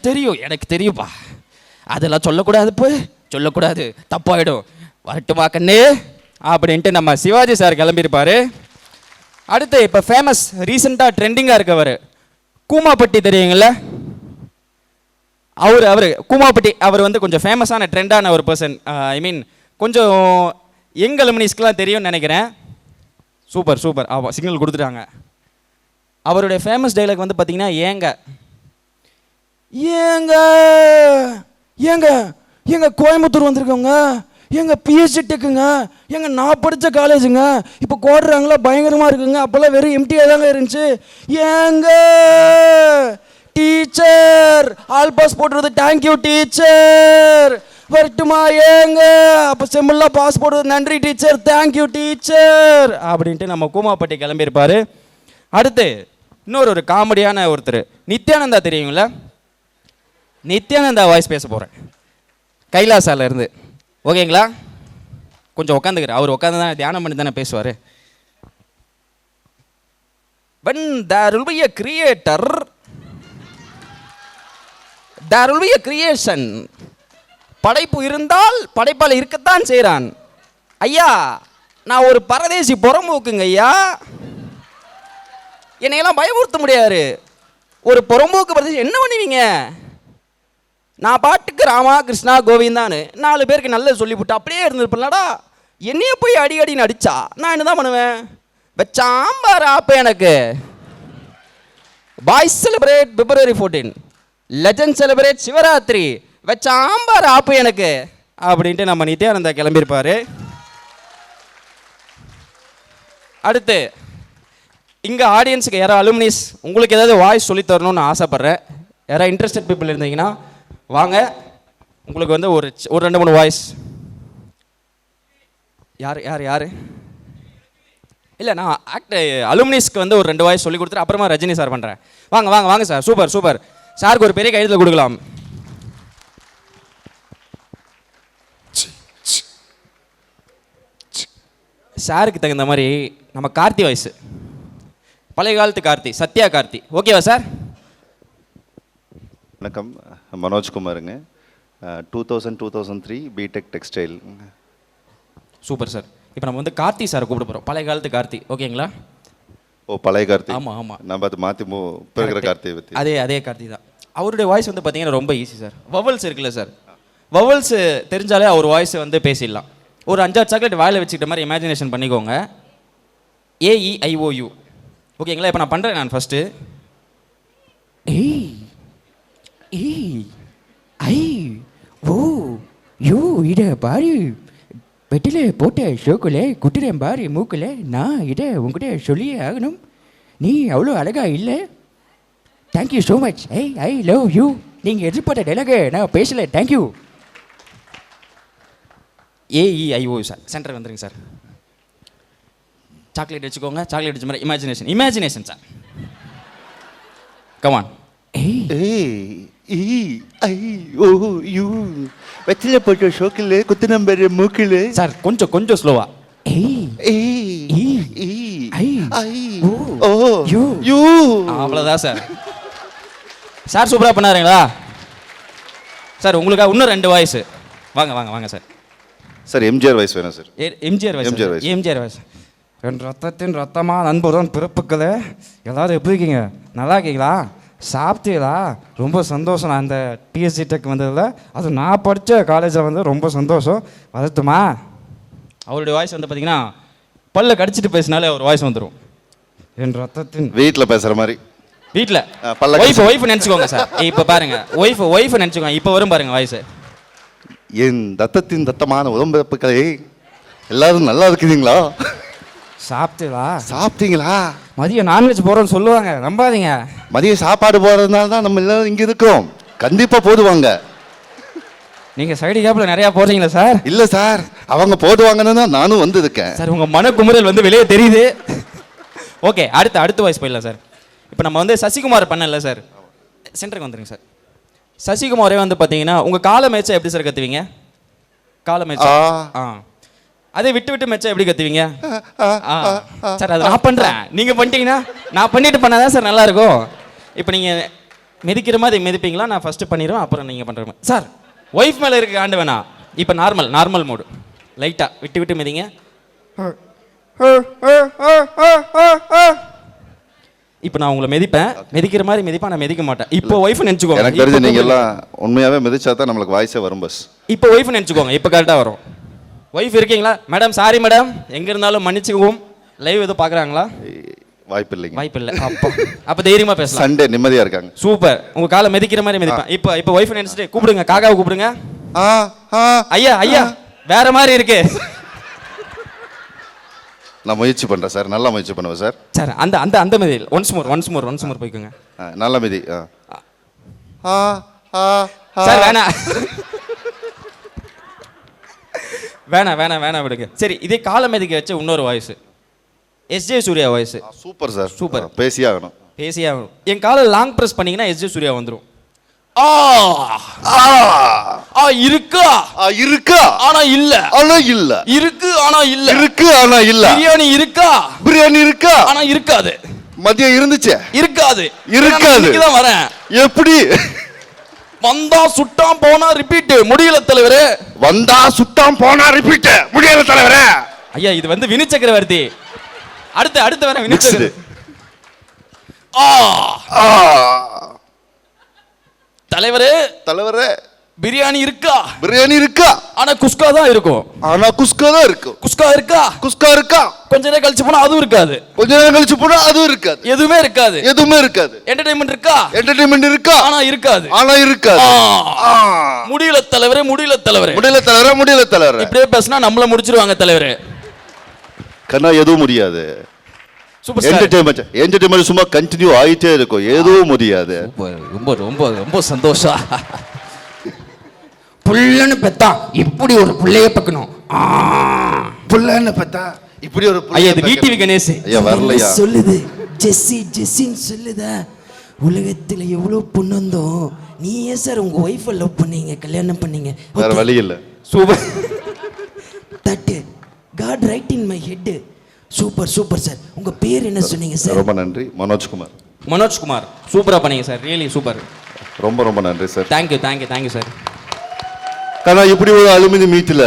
தெரியும்ப்பா. அதெல்லாம் சொல்லக்கூடாது, தப்பாயிடும். வரட்டுமா கண்ணு அப்படின்ட்டு நம்ம சிவாஜி சார் கிளம்பியிருப்பார். அடுத்து இப்போ ஃபேமஸ் ரீசெண்டாக ட்ரெண்டிங்காக இருக்கவர் கூமாப்பட்டி தெரியுங்கள? அவர் கூமாப்பட்டி அவர் வந்து கொஞ்சம் ஃபேமஸான ட்ரெண்டான ஒரு பர்சன். ஐ மீன் கொஞ்சம் யங் அலுமினிஸ்க்கெலாம் தெரியும்னு நினைக்கிறேன். சூப்பர் சிக்னல் கொடுத்துட்டாங்க. அவருடைய ஃபேமஸ் டைலாக் வந்து பார்த்தீங்கன்னா ஏங்க கோயம்புத்தூர் வந்திருக்கோங்க, எங்கள் பிஎஸ்சி டெக்குங்க, நான் படித்த காலேஜுங்க, இப்போ கோடுறாங்களா பயங்கரமாக இருக்குங்க, அப்போல்லாம் வெறும் எம்டியாக தாங்க இருந்துச்சு. ஏங்க டீச்சர் ஆல் பாஸ் போட்டுறது, தேங்க்யூ டீச்சர். வரட்டுமா? ஏங்க அப்போ செம்மெல்லாம் பாஸ் போடுறது, நன்றி டீச்சர், தேங்க்யூ டீச்சர் அப்படின்ட்டு நம்ம கூமாப்பட்டி கிளம்பியிருப்பார். அடுத்து இன்னொரு காமெடியான ஒருத்தர் நித்யானந்தா தெரியுங்களா? நித்யானந்தா வாய்ஸ் பேச போகிறேன் கைலாசால இருந்து. ஓகேங்களா? கொஞ்சம் உட்காந்துக்கிறேன், அவர் உட்காந்து தான் தியானம் பண்ணி தானே பேசுவார். When there will be a creator, there will be a creation. படைப்பு இருந்தால் படைப்பால் இருக்கத்தான் செய்கிறான். ஐயா நான் ஒரு பரதேசி புறம்போக்குங்க ஐயா, என்னையெல்லாம் பயமுறுத்த முடியாது. ஒரு புறம்போக்கு பரதேசி என்ன பண்ணுவீங்க? நான் பாட்டுக்கு ராமா கிருஷ்ணா கோவிந்தான்னு 4 பேருக்கு நல்லது சொல்லிவிட்டு அப்படியே இருந்திருப்பேன்லடா. என்னையே போய் அடின்னு அடிச்சா நான் என்ன தான் பண்ணுவேன்? வச்சாம்பார் ஆப்ப எனக்கு. Boys celebrate February 14, legend celebrate Shivaratri, வச்சாம்பார் ஆப்பு எனக்கு அப்படின்ட்டு நம்ம நித்யானந்தா கிளம்பியிருப்பார். அடுத்து இங்கே ஆடியன்ஸுக்கு யாரோ அலுமினிஸ் உங்களுக்கு ஏதாவது வாய்ஸ் சொல்லி தரணும்னு ஆசைப்பட்றேன். யாராவது இன்ட்ரெஸ்டட் பீப்புள் இருந்தீங்கன்னா வாங்க, உங்களுக்கு வந்து ஒரு 2-3 வாய்ஸ். யார் இல்லை, நான் அலுமினிஸ்க்கு வந்து ஒரு 2 வாய்ஸ் சொல்லி கொடுத்துட்டு அப்புறமா ரஜினி சார் பண்ணுறேன். வாங்க சார். சூப்பர் சாருக்கு ஒரு பெரிய கையெழுத்தில் கொடுக்கலாம். சாருக்கு தகுந்த மாதிரி நம்ம கார்த்தி வாய்ஸ், பழைய காலத்து கார்த்தி, சத்யா கார்த்தி. ஓகேவா சார்? வணக்கம், மனோஜ்குமாருங்க. 2000-2003 பிடெக் டெக்ஸ்டைல். Super sir. இப்போ நம்ம வந்து கார்த்தி சாரை கூப்பிட போகிறோம், பழைய காலத்து கார்த்தி. ஓகேங்களா? ஓ, பழைய கார்த்தி. ஆமாம் ஆமாம், நான் பார்த்து மாற்றி இப்போ இருக்கிற கார்த்தியை பற்றி. அதே கார்த்தி தான். அவருடைய வாய்ஸ் வந்து பார்த்தீங்கன்னா ரொம்ப ஈஸி சார். வவல்ஸ் இருக்குல்ல சார், வவல்ஸ் தெரிஞ்சாலே அவர் வாய்ஸை வந்து பேசிடலாம். ஒரு 5-6 சாக்லேட் வாயில் வச்சுக்கிட்ட மாதிரி இமேஜினேஷன் பண்ணிக்கோங்க. AEIOU. ஓகேங்களா? இப்போ நான் பண்ணுறேன். நான் ஃபஸ்ட்டு இட பாரு பெட்டில் போட்ட ஷோக்குல குட்டுறேன் பாரு மூக்கில். நான் இதை உங்ககிட்ட சொல்லியே ஆகணும், நீ அவ்வளோ அழகா இல்லை. Thank you so much. I love you. நீங்கள் எதிர்பார்த்த டைலாக நான் பேசலை. தேங்க்யூ. AEIOU sir. சென்டர் வந்துருங்க சார். சாக்லேட் வச்சுக்கோங்க. சாக்லேட் வச்ச மாதிரி இமேஜினேஷன் சார். கமான். வெற்றில போட்ட ஷோக்கில் குத்து நம்பர் மூக்கில். சார் கொஞ்சம் ஸ்லோவா. அவ்வளோதான் சார். சார் சூப்பராக பண்ணாருங்களா சார்? உங்களுக்காக இன்னும் 2 வாய்ஸ். வாங்க சார். சார் எம்ஜிஆர் வாய்ஸ் வேணும் சார். எம்ஜிஆர் வாய்ஸ். என் ரத்தத்தின் ரத்தமா நண்பரும் பிறப்புக்களே, எல்லாரும் எப்படி இருக்கீங்க? நல்லா இருக்கீங்களா? சாப்பிட்டீங்களா? ரொம்ப சந்தோஷம். நான் அந்த பிஎஸ்சி டெக் வந்ததில், அது நான் படித்த காலேஜில் வந்து ரொம்ப சந்தோஷம். வரட்டுமா? அவருடைய வாய்ஸ் வந்து பார்த்தீங்கன்னா பல்ல கடிச்சிட்டு பேசினாலே அவர் வாய்ஸ் வந்துடும். என் ரத்தத்தின் வீட்டில் பேசுகிற மாதிரி. வீட்டில் ஒய்ஃப் நினச்சிக்கோங்க சார். இப்போ பாருங்க, ஒய்ஃப் நினச்சிக்கோங்க. இப்போ வரும் பாருங்க வாய்ஸ். என் ரத்தத்தின் ரத்தமான உடம்பிறப்புகளே, எல்லாரும் நல்லா இருக்குதுங்களா? சாப்பிட்டீங்களா? மதியம் நான்வெஜ் போகிறோன்னு சொல்லுவாங்க, நம்பாதீங்க. மதியம் சாப்பாடு போகிறதுனால தான் நம்ம எல்லாரும் இங்கே இருக்கோம். கண்டிப்பாக போடுவாங்க. நீங்கள் சைடு கேப்பில் நிறையா போடுறீங்களா சார்? இல்லை சார், அவங்க போடுவாங்கன்னு தான் நானும் வந்திருக்கேன் சார். உங்கள் மனக்குமுறல் வந்து வெளியே தெரியுது. ஓகே, அடுத்த வாய்ஸ் போயிடலாம் சார். இப்போ நம்ம வந்து சசிகுமார் பண்ணல சார், சென்டருக்கு வந்துருங்க சார். சசிகுமாரே வந்து பார்த்தீங்கன்னா உங்கள் காலை மேட்சை எப்படி சார் கற்றுவீங்க? காலை மேட்சா? அதே விட்டு மேட்சா எப்படி கற்றுவீங்க சார்? அதை நான் பண்ணுறேன், நீங்கள் பண்ணிட்டீங்கன்னா நான் பண்ணிட்டு பண்ணாதான் சார் நல்லாயிருக்கும். இப்போ நீங்கள் மிதிக்கிற மாதிரி மிதிப்பீங்களா? நான் ஃபஸ்ட்டு பண்ணிடுவேன், அப்புறம் நீங்கள் பண்ணுற மாதிரி. சார் ஒய்ஃப் மேலே இருக்க ஆண்டு வேணா. இப்போ நார்மல் மோடு. லைட்டாக விட்டு மிதிங்க. இப்போ நான் உங்களை மிதிக்கிற மாதிரி மிதிப்பேன், நான் மிதிக்க மாட்டேன். இப்போ ஒய்ஃப் நினச்சிக்கோங்க. எனக்கு தெரிஞ்சு நீங்கள் எல்லாம் உண்மையாகவே மிதிச்சா தான் நம்மளுக்கு வாய்ஸே வரும். பஸ் இப்போ ஒய்ஃப் நினச்சிக்கோங்க. இப்போ கரெக்டாக வரும். ஒய்ஃப் இருக்கீங்களா மேடம்? சாரி மேடம், எங்கே இருந்தாலும் மன்னிச்சுக்குவோம். லைவ் எதுவும் பார்க்குறாங்களா? வாய்ப்பு இல்லை. அப்போ தைரியமாக பேசலாம். சண்டே நிம்மதியாக இருக்காங்க. சூப்பர். உங்கள் காலை மிதிக்கிற மாதிரி மிதிப்பேன். இப்போ ஒய்ஃப் நினச்சிட்டு கூப்பிடுங்க, காக்காவை கூப்பிடுங்க. ஐயா வேற மாதிரி இருக்கு. நான் முயற்சி பண்ணுறேன் சார், நல்லா முயற்சி பண்ணுவேன் சார். சார் அந்த மிதி ஒன்ஸ் மோர் போய்க்குங்க. நல்ல மிதி. சார் வேணாம் விடுங்க. சரி, இதே கால மிதிக்க வச்ச இன்னொரு voice, SJ Suryah voice. Super sir, super. பேசியாகணும். என் காலை லாங் ப்ரெஸ் பண்ணீங்கன்னா எஸ்ஜே சூர்யா வந்துடும். இருக்கா ஆனா இல்ல இருக்கு ஆனா இல்ல பிரியாணி இருக்கா ஆனா இருக்காது. மதியம் இருந்துச்சு, இருக்காது. தான் வரேன். எப்படி? வந்தா சுட்டான் போனா ரிப்பீட், முடியல தலைவரே. ஐயா இது வந்து வினு சக்கரவர்த்தி. அடுத்து வர வினு சக்கரவர்த்தி. தலைவரே பிரியாணி இருக்கா ஆனா குஸ்கா தான் இருக்கும். குஸ்கா இருக்கா கொஞ்ச நேரம் கழிச்சு போனா அதுவும் இருக்காது. எதுவுமே இருக்காது. என்டர்டெயின்மெண்ட் இருக்கா ஆனா இருக்காது. முடியல தலைவரே. இப்படியே பேசினா நம்மள முடிச்சிருவாங்க தலைவரே. கண்ணா எதுவும் முடியாது. என்டர்டெயின்மெண்ட் சும்மா கண்டினியூ ஆயிட்டே இருக்கும், எதுவும் முடியாது. ரொம்ப சந்தோஷம். புள்ளன்னு பெத்தா இப்படி ஒரு பிள்ளைய பக்கணும். புள்ளன்னு பெத்தா இப்படி ஒரு ஐயா இது விடிவி கணேஷ் ஐயா வரலையா சொல்லுது. ஜெஸ்ஸின்னு சொல்லுதா, உலகத்துல எவ்வளவு பொண்ணு வந்தோம், நீ ஏன் சார் உங்க ஒய்ஃபை லவ் பண்ணீங்க, கல்யாணம் பண்ணீங்க? வேற வழி இல்ல. Super. That got right in my head. Super sir. உங்க பேர் என்ன சொன்னீங்க சார்? ரொம்ப நன்றி. மனோஜ்குமார். சூப்பரா பண்ணீங்க சார், ரியலி சூப்பர். ரொம்ப நன்றி சார். Thank you sir. ஆனா இப்படி ஒரு அலுமினி மீட்ல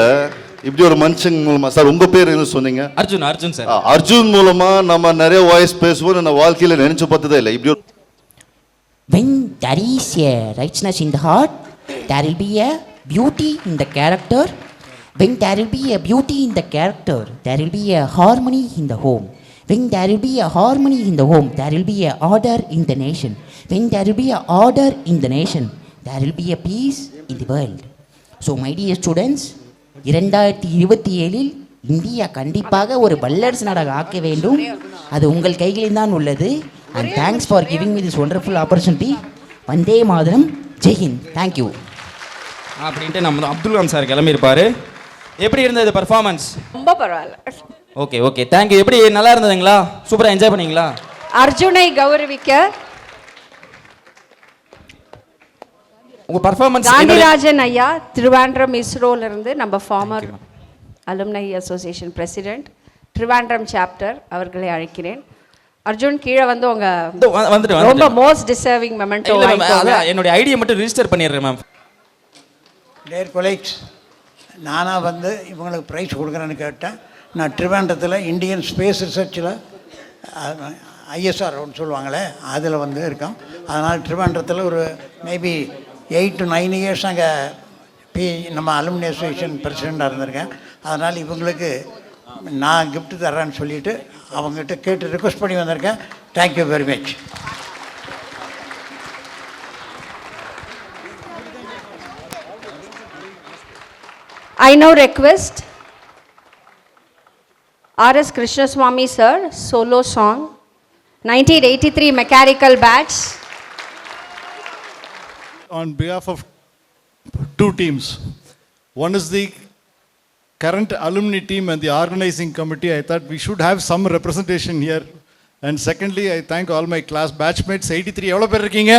இப்படி ஒரு மனுஷன் மூலமா சார், உங்க பேர் என்ன சொன்னீங்க? அர்ஜுன் சார். அர்ஜுன் மூலமா நம்ம நிறைய வாய்ஸ் பேசுவோம். நான் வாழ்க்கையில நினைச்சு பார்த்ததே இல்லை இப்படி ஒரு. When there is a righteousness in the heart, there will be a beauty in the character. When there will be a beauty in the character, there will be a harmony in the home. When there will be a harmony in the home, there will be a order in the nation. When there will be a order in the nation, there will be a peace in the world. So my dear students, 2027 India கண்டிப்பாக ஒரு வல்லரசு நாடாக ஆக்க வேண்டும். அது உங்கள் கைகளில் தான் உள்ளது. And thanks for giving me this wonderful opportunity. Vande Mataram, Jai Hind, thank you. அப்படின்ட்டு நம்ம அப்துல் கலாம் சார் கிளம்பியிருப்பாரு. எப்படி இருந்தது பர்ஃபார்மன்ஸ்? ரொம்ப பரவாயில்ல. Okay thank you. எப்படி நல்லா இருந்ததுங்களா? சூப்பராக என்ஜாய் பண்ணீங்களா? அர்ஜுனை கௌரவிக்க உங்கள் பர்ஃபார்மன்ஸ். காந்திராஜன் ஐயா திருவாண்டம் இஸ்ரோலிருந்து நம்ம ஃபார்மர் அலுமினை அசோசியேஷன் பிரசிடென்ட் திருவாண்டம் சாப்டர் அவர்களை அழைக்கிறேன். அர்ஜுன் கீழே வந்து உங்க வந்துட்டு ரொம்ப மோஸ்ட் டிசர்விங் மொமெண்டோ. என்னோட ஐடியா மட்டும் ரிஜிஸ்டர் பண்ணிடுறேன் மேம். டேர் கொலீக்ஸ், நானாக வந்து இவங்களுக்கு ப்ரைஸ் கொடுக்குறேன்னு கேட்டேன். நான் ட்ரிவாண்டத்தில் இந்தியன் ஸ்பேஸ் ரிசர்ச்சில் ஐஎஸ்ஆர் ஒன்று சொல்லுவாங்களே அதில் வந்து இருக்கோம். அதனால் ட்ரிவாண்டத்தில் ஒரு மேபி 8 to 9 இயர்ஸ் அங்கே நம்ம அலுமினி அசோசியேஷன் பிரசிடெண்ட்டாக இருந்திருக்கேன். அதனால் இவங்களுக்கு நான் கிஃப்ட் தர்றேன்னு சொல்லிவிட்டு அவங்ககிட்ட கேட்டு ரிக்வெஸ்ட் பண்ணி வந்திருக்கேன். Thank you very much. I now request R.S. Krishnaswamy sir, solo song, 1983 mechanical batch. On behalf of two teams, one is the current alumni team and the organizing committee. I thought we should have some representation here. And secondly, I thank all my class batchmates. 83 எவ்வளோ பேர் இருக்கீங்க?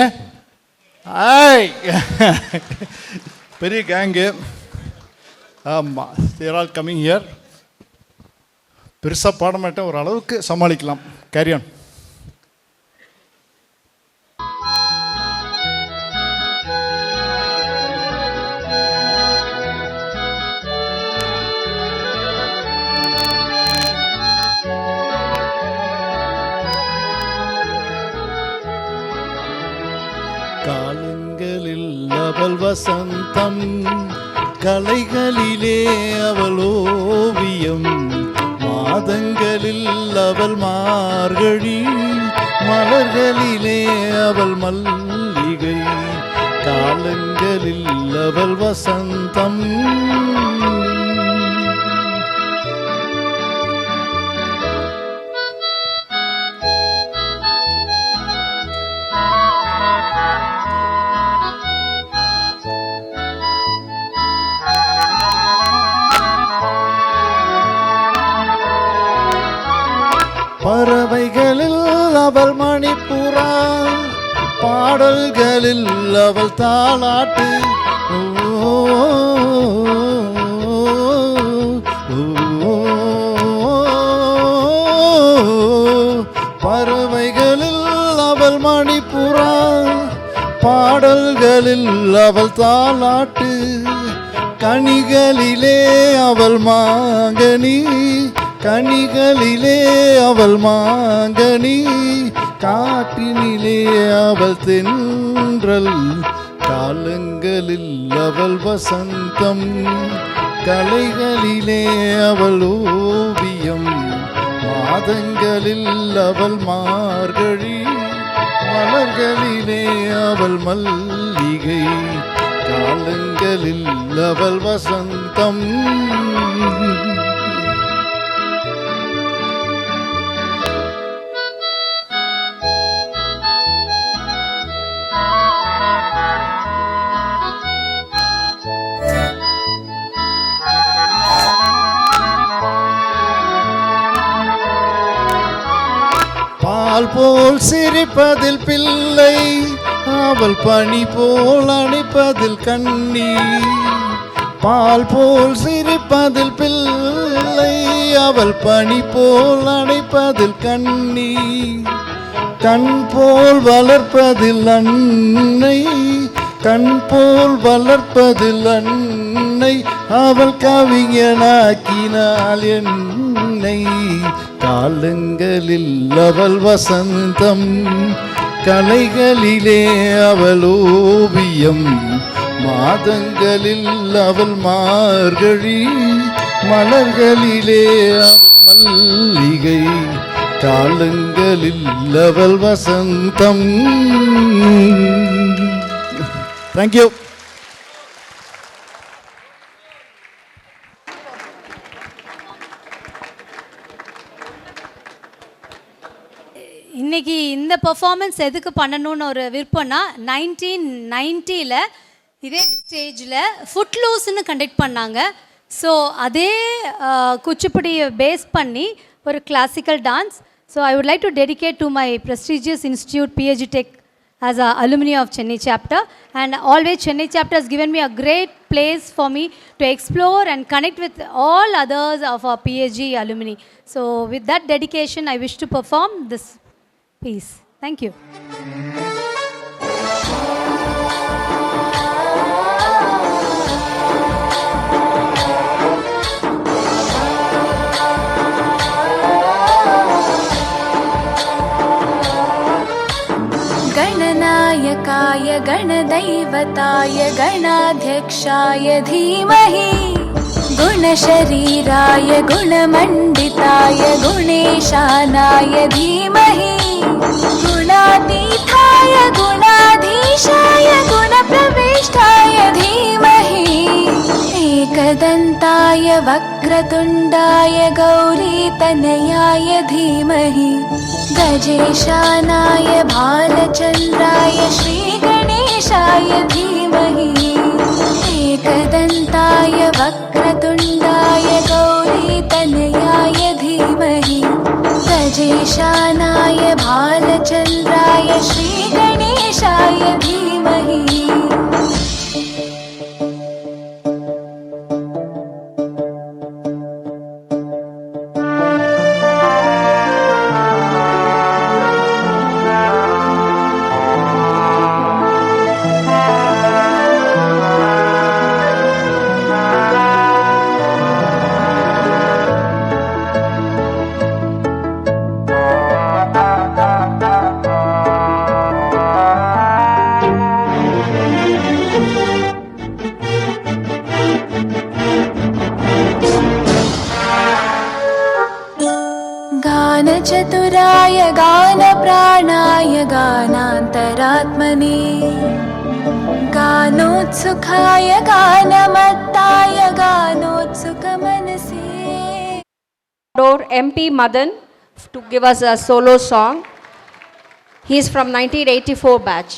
Hi, பெரிய gang. ஆமாம், தேர் all coming here. பெருசாக பாட மாட்டேன், ஒரு அளவுக்கு சமாளிக்கலாம். Carry on. காலங்களில் அவள் வசந்தம், கலைகளிலே அவள் ஓவியம், மாதங்களில் அவள் மார்கழி, மலர்களிலே அவள் மல்லிகை, காலங்களில் அவள் வசந்தம். பறவைகளில் அவள் மணிப்புறா, பாடல்களில் அவள் தாலாட்டு, பறவைகளில் அவள் மணிப்புறா, பாடல்களில் அவள் தாலாட்டு, கனிகளிலே அவள் மாங்கனி, கனிகளிலே அவள் மாங்கனி, காற்றினிலே அவள் தென்றல், காலங்களில் அவள் வசந்தம், கலைகளிலே அவள் ஓவியம், மாதங்களில் அவள் மார்கழி, மலர்களிலே அவள் மல்லிகை, காலங்களில் அவள் வசந்தம். பால் போல் சிரிப்பதில் பிள்ளை, அவள் பனி போல் அணைப்பதில் கண்ணி, பால் போல் சிரிப்பதில் பிள்ளை, அவள் பனி போல் அணைப்பதில் கண்ணி, கண் போல் வளர்ப்பதில் அன்னை, கண் போல் வளர்ப்பதில் அன்னை, என்னை அவள் கவிஞனாக்கினாள் என்னை. காலங்களில் அவள் வசந்தம், கலைகளிலே அவள் ஓவியம், மாதங்களில் அவள் மார்கழி, மலர்களிலே அவள் மல்லிகை, காலங்களில் அவள் வசந்தம். தேங்க்யூ. இன்னைக்கு இந்த பெர்ஃபார்மன்ஸ் எதுக்கு பண்ணணும்னு ஒரு விருப்பம்னா 1990ல் இதே ஸ்டேஜில் ஃபுட்லூஸ்ன்னு கண்டக்ட் பண்ணாங்க. ஸோ அதே குச்சிப்புடியை பேஸ் பண்ணி ஒரு classical dance. So I would like to dedicate to my prestigious institute PHG Tech as an alumni of Chennai chapter, and always Chennai chapter has given me a great place for me to explore and connect with all others of our PHG alumni. So with that dedication I wish to perform this piece. Thank you. गणनायकाय गणदैवताय गणाध्यक्षाय धीमहि, गुणशरीराय गुणमण्डिताय गुणेशानाय धीमहि, गुणातीताय गुणाधीशाय गुणप्रविष्टाय धीमहि, एकदन्ताय वक्रतुण्डाय गौरीतनयाय धीमहि, गजेशानाय भालचन्द्राय श्रीगणेशाय धीमहि, एकदन्ताय वक्रतुण्डाय गौरीतनयाय धीमहि, गजेशानाय भालचन्द्राय श्रीगणेशाय धीमहि. गानचतुराय गानप्राणाय गानान्तरात्मने, गानोत्सुकाय गानमत्ताय गानोत्सुकमनसे. MP Madan to give us a solo song. He is from 1984 batch.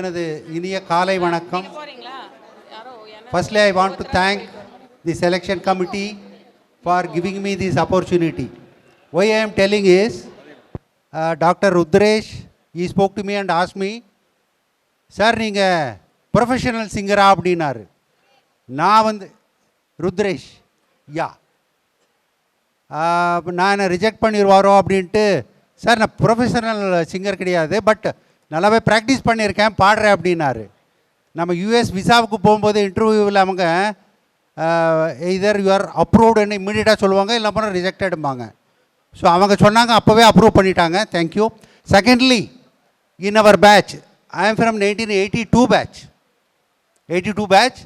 எனது இனிய காலை வணக்கம். Firstly, I want to thank the selection committee for giving me this opportunity. Why I am telling is, Dr. Rudresh, he spoke to me and asked me, sir நீங்கள் professional சிங்கரா அப்படின்னாரு. நான் வந்து ருத்ரேஷ் யா நான் என்ன ரிஜெக்ட் பண்ணிடுவாரோ அப்படின்ட்டு, சார் நான் professional singer கிடையாது, but நல்லாவே ப்ராக்டிஸ் பண்ணியிருக்கேன், பாடுறேன் அப்படின்னாரு. நம்ம US விசாவுக்கு போகும்போது இன்டர்வியூவில் அவங்க எய்தர் யூஆர் அப்ரூவ்டுன்னு இம்மிடியட்டாக சொல்லுவாங்க, இல்லை அப்புறம் ரிஜெக்டடும்பாங்க. ஸோ அவங்க சொன்னாங்க, அப்போவே அப்ரூவ் பண்ணிட்டாங்க. Thank you. Secondly, in our batch, I am from 1982 batch. 82 batch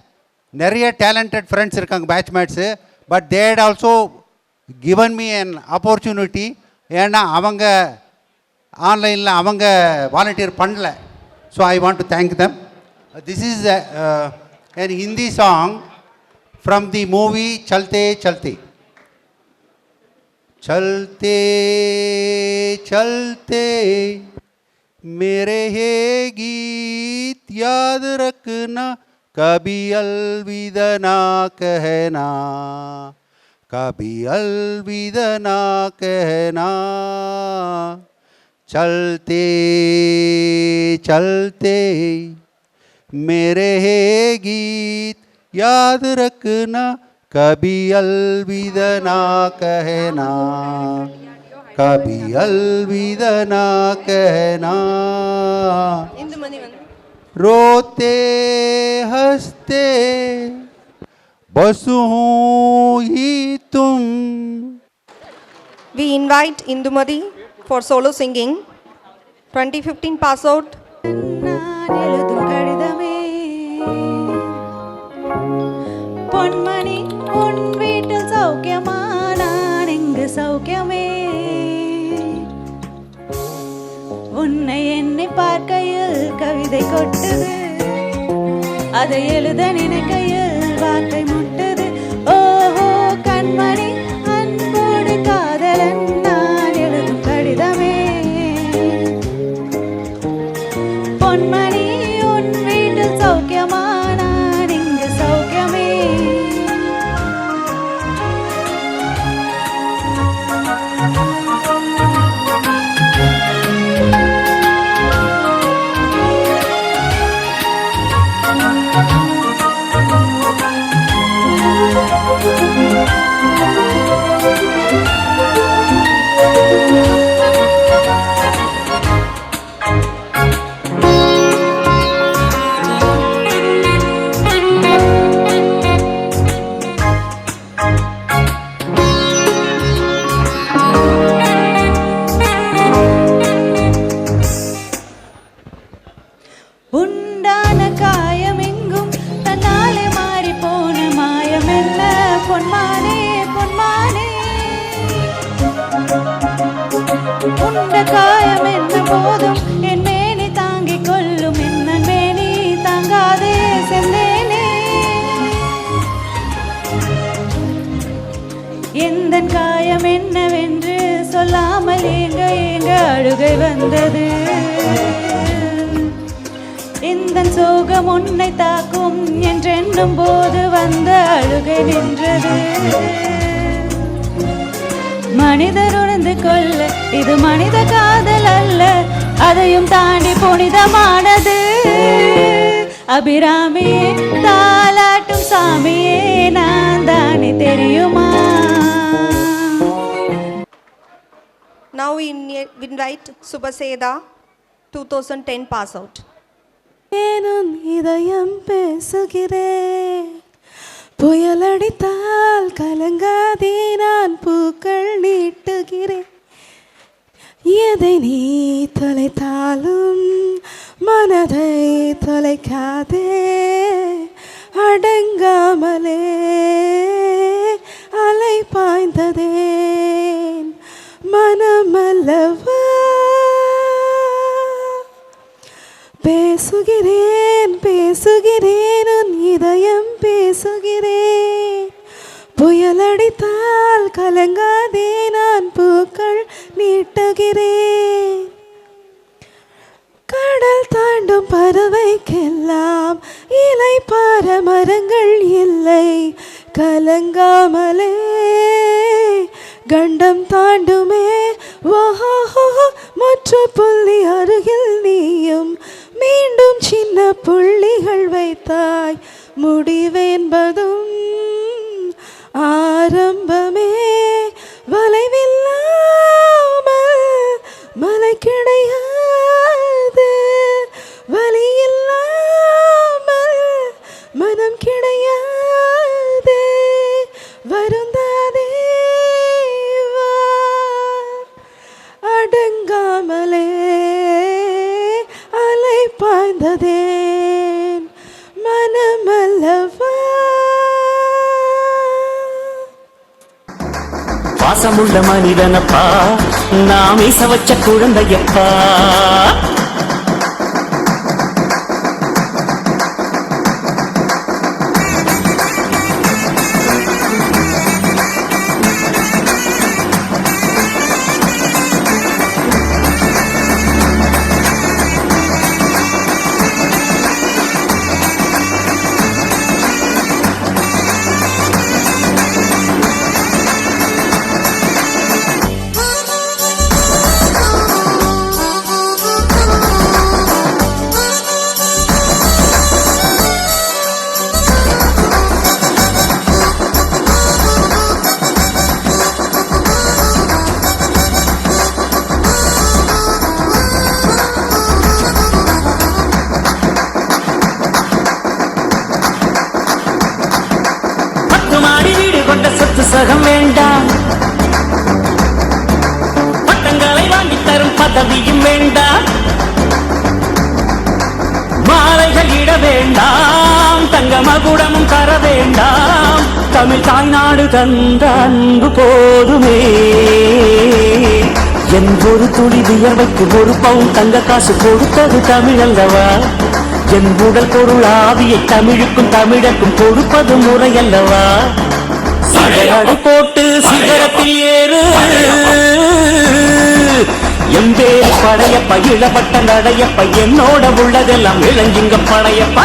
நிறைய டேலண்டட் ஃப்ரெண்ட்ஸ் இருக்காங்க பேட்ச்மேட்ஸு, but they had also given me an opportunity. ஏன்னா அவங்க ஆன்லைனில் அவங்க வாலண்டியர் பண்ணல. So I want to thank them. This is an Hindi song from the movie Chalte Chalte. चलते चलते मेरे ये गीत याद रखना, कभी अलविदा ना कहना, कभी अलविदा ना कहना. चलते चलते मेरे ये गीत याद रखना, कभी अलविदा ना कहना, कभी अलविदा ना कहना. रोते हंसते बस हूँ ही तुम. We invite Indumadi for solo singing. 2015 pass out. பொன்மணி உன் வீட்டில் சௌக்கியமா, நான் இங்கு சௌக்கியமே. உன்னை எண்ணி பார்க்கையில் கவிதை கொட்டுது, அதை எழுத நினைக்கையில் வார்த்தை முட்டுது. ஓஹோ கண்மணி அன்போடு காதலன் நான் எழுதும் கடிதமே. பொன்மணி உன் வீட்டில் சௌக்கியமா, நான் இங்கு சௌக்கியமே. உண்டான காயம் எங்கும் தன்னாலே மாறி போன மாயம் என்ன பொன்மானே பொன்மானே. உண்ட காயம் என்ன போதும் என் மேனி தாங்கிக் கொள்ளும், என்ன மேனி தாங்காதே செந்தேனே. எந்த காயம் என்னவென்று சொல்லாமல் ஏங்க ஏங்க அழுகை வந்தது. இந்த சோகம் உன்னை தாக்கும் என்றெண்ணும் போது வந்த அழுகை நின்றது. மனிதர் உணர்ந்து கொள்ள இது மனித காதல் அல்ல, அதையும் தாண்டி புனிதமானது. அபிராமியே தாலாட்டும் சாமியே நான் தானே தெரியுமா. Now we invite Subhaseda, 2010 pass out. ஏனும் இதயம் பேசுகிறேன், புயலடித்தால் கலங்காதே நான் பூக்கள் நீட்டுகிறேன். எதை நீ தொலைத்தாலும் மனதை தொலைக்காதே, அடங்காமலே அலை பாய்ந்ததேன் மனமல்லவா. பேசுகிறேன் பேசுகிறேன் உன் இதயம் பேசுகிறேன், புயலடித்தால் கலங்காதே நான் பூக்கள் நீட்டுகிறேன். கடல் தாண்டும் பறவைக்கெல்லாம் இலை பார மரங்கள் இல்லை, கலங்காமலே கண்டம் தாண்டுமே. மற்ற புள்ளி அருகில் நீயும் மீண்டும் சின்ன புள்ளிகள் வைத்தாய், முடிவென்பதும் ஆரம்பமே. வளைவில்லாமல் மலை கிடையாது, வலியில்லாமல் மனம் கிடையாது. வருந்தாதே வா, அடங்காமலே அலை பாய்ந்ததேன் மனமல்லவா. பாசமுள்ள மனிதனப்பா, நாம் இச வச்ச குழந்தையப்பா. வாசகம் வேண்டாம், பட்டங்களை வாங்கி தரும் பதவியும் வேண்டாம், மாலைகள் இட வேண்டாம், தங்க மகுடமும் தர வேண்டாம், தமிழ் தாய்நாடு தந்த அன்பு போதுமே. என் ஒரு துளி வியர்வைக்கு ஒரு பவுன் தங்க காசு கொடுத்தது தமிழ் அல்லவா? என் உடல் பொருள் ஆவியை தமிழுக்கும் தமிழக்கும் கொடுப்பது முறை அல்லவா? சிகரடை போட்டு சிகரத்தில் ஏறு, எம்பேரு படையப்ப இளப்பட்ட நடையப்ப, என்னோட உள்ளதெல்லாம் இளஞ்சிங்க படையப்பா.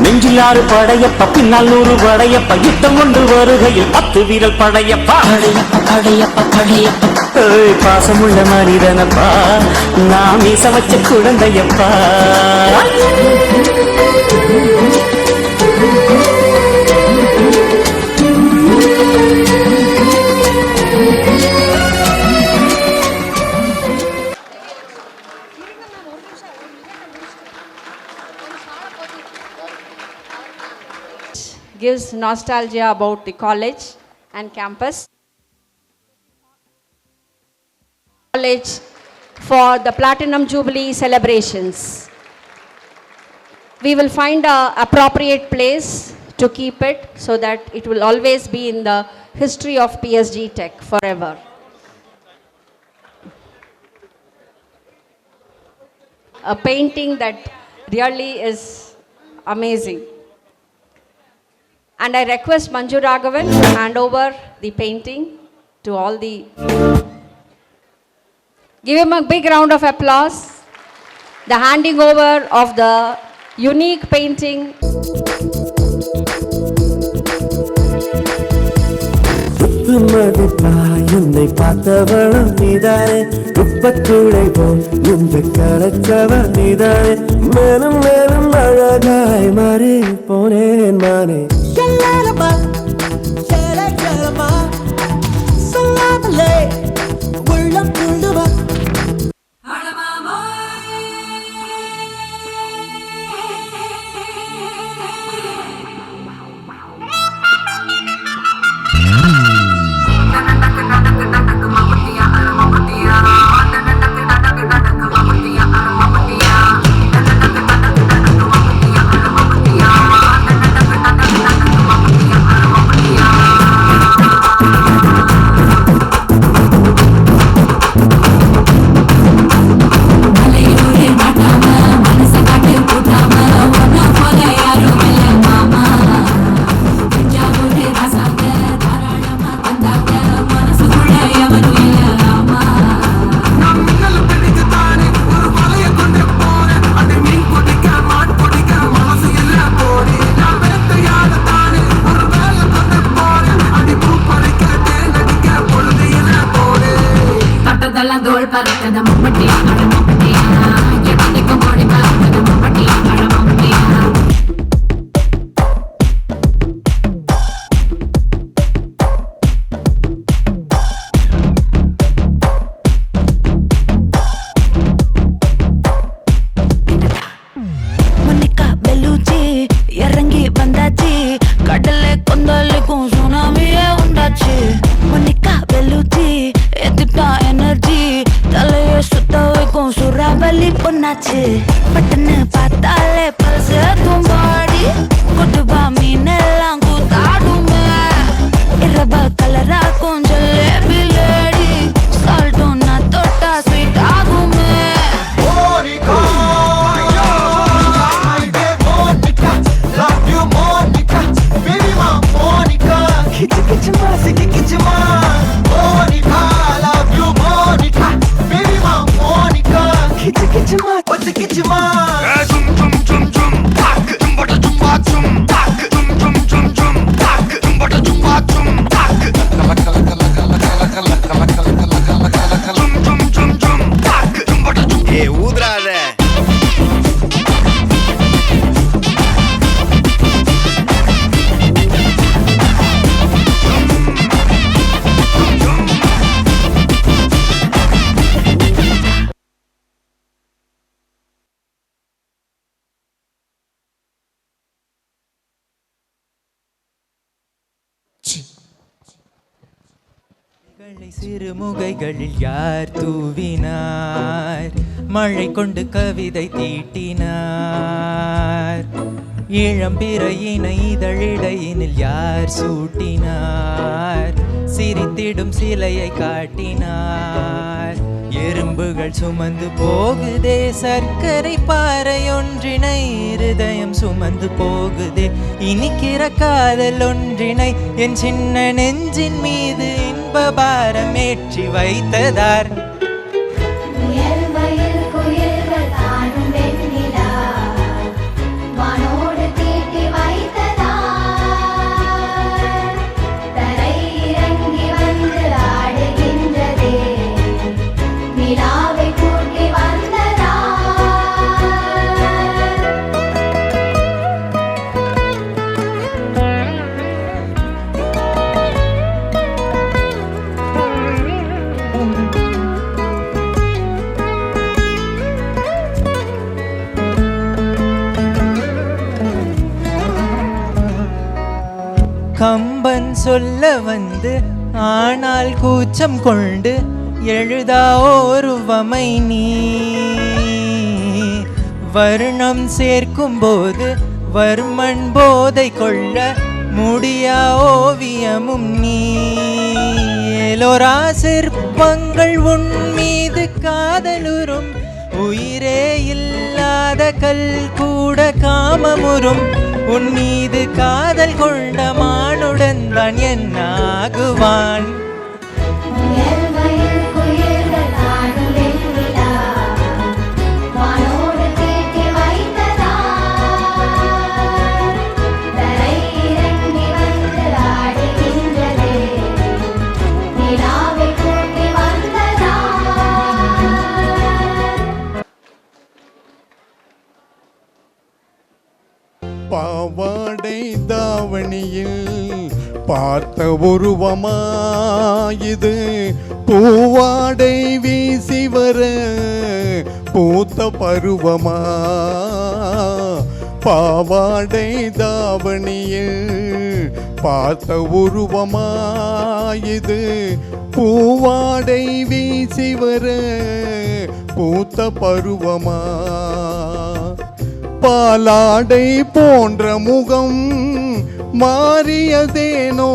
நெஞ்சில் 6 படையப்ப, பின்னால் 100 படையப்ப, யுத்தம் கொண்டு வருகையில் 10 வீரல் படையப்பா. படையப்பா படையப்பா, பாசமுள்ள மனிதனப்பா, நான் மீச வச்ச குழந்தையப்பா. Gives nostalgia about the college and campus. College for the Platinum Jubilee celebrations. We will find an appropriate place to keep it so that it will always be in the history of PSG Tech forever. A painting that really is amazing. And I request Manju Raghavan to hand over the painting to all the... Give him a big round of applause. The handing over of the unique painting. என்னை பார்த்தவளும் நீதானே, உப்பக்கூடை போல் நின்று கலைச்சவள் நீதானே, மேலும் மேலும் அழகாய் மாறி போனேன் நானே. உள்ளம் துள்ளுவா பட்டன்னு பார்த்தாலே பல்ச தும்பாடி கொட்டுபா மீனெல்லாம் கூத்தாடுமே இரப கலரா கொஞ்சம் லேபிலேடி சால்ட்டும் நான் தொட்டா ஸ்வீட் ஆகுமே. Kichu kichu ma, siki kichu ma, Monica, love you Monica, baby ma Monica, kichu kichu ma, what's the kichu ma? சிறுமுகைகளில் யார் தூவினார், மழை கொண்டு கவிதை தீட்டினார், இளம்பிறையினை இதழிடையினில் யார் சூட்டினார், சிரித்திடும் சிலையை காட்டினார், எறும்புகள் சுமந்து போகுதே சர்க்கரை பாறை ஒன்றினை, இருதயம் சுமந்து போகுதே இனிக்கிற காதல் ஒன்றினை, என் சின்ன நெஞ்சின் மீது இன்ப பாரம் ஏற்றி வைத்ததார். கம்பன் சொல்ல வந்து ஆனால் கூச்சம் கொண்டு எழுதா ஓருவமை நீ, வருணம் சேர்க்கும் போது வர்மன் போதை கொள்ள முடியா ஓவியமும் நீ, ஏலோரா சிற்பங்கள் உன் மீது காதலுறும், உயிரே இல்லாத கல் கூட காமமுறும், உன் மீது காதல் கொண்ட மானுடன் தான் என்னாகுவான். பாவாடை தாவணியில் பார்த்த உருவமாயுது, பூவாடை வீசி வர பூத்த பருவமா, பாவாடை தாவணியில் பார்த்த உருவமாயுது, பூவாடை வீசி வர பூத்த பருவமா, பாலாடை போன்ற முகம் மாறியதேனோ,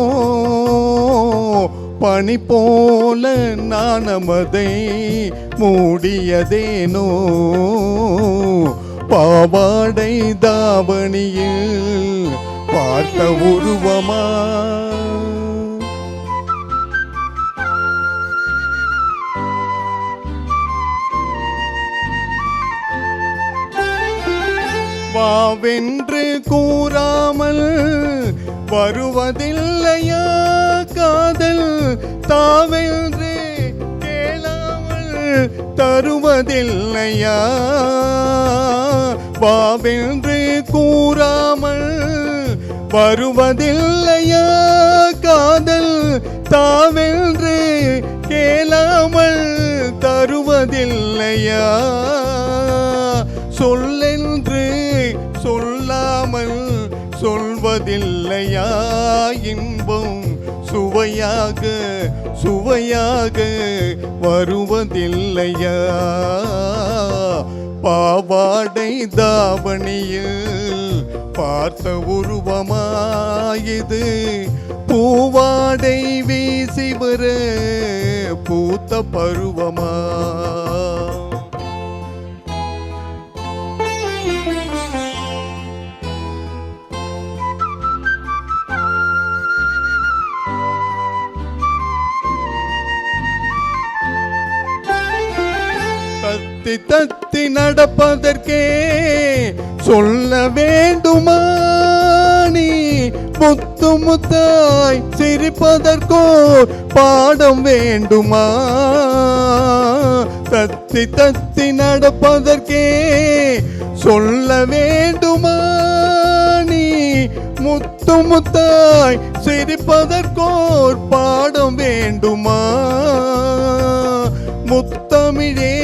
பனி போல நாணமதை மூடியதேனோ, பாவாடை தாவணியில் பார்த்த உருவமா. வாவென்று கூறாமல் வருவதில்லையா காதல், தாவென்று கேளாமல் தருவதில்லையா, வாவென்று கூறாமல் வருவதில்லையா காதல், தாவென்று கேளாமல் தருவதில்லையா, சொல்லென்று சொல்லாமல் சொல்வதில்லையா, இன்பம் சுவையாக சுவையாக வருவதில்லையா, பாவாடை தாவணியில் பார்த்த உருவமாயுது, பூவாடை வீசி வர பூத்த பருவமா. தத்தி தத்தி நடப்பதற்கே சொல்ல வேண்டுமா நீ, முத்து முத்தாய் சிரிப்பதற்கோ பாடம் வேண்டுமா, தத்தி தத்தி நடப்பதற்கே சொல்ல வேண்டுமா நீ, முத்து முத்தாய் சிரிப்பதற்கோர் பாடம் வேண்டுமா, முத்தமிழே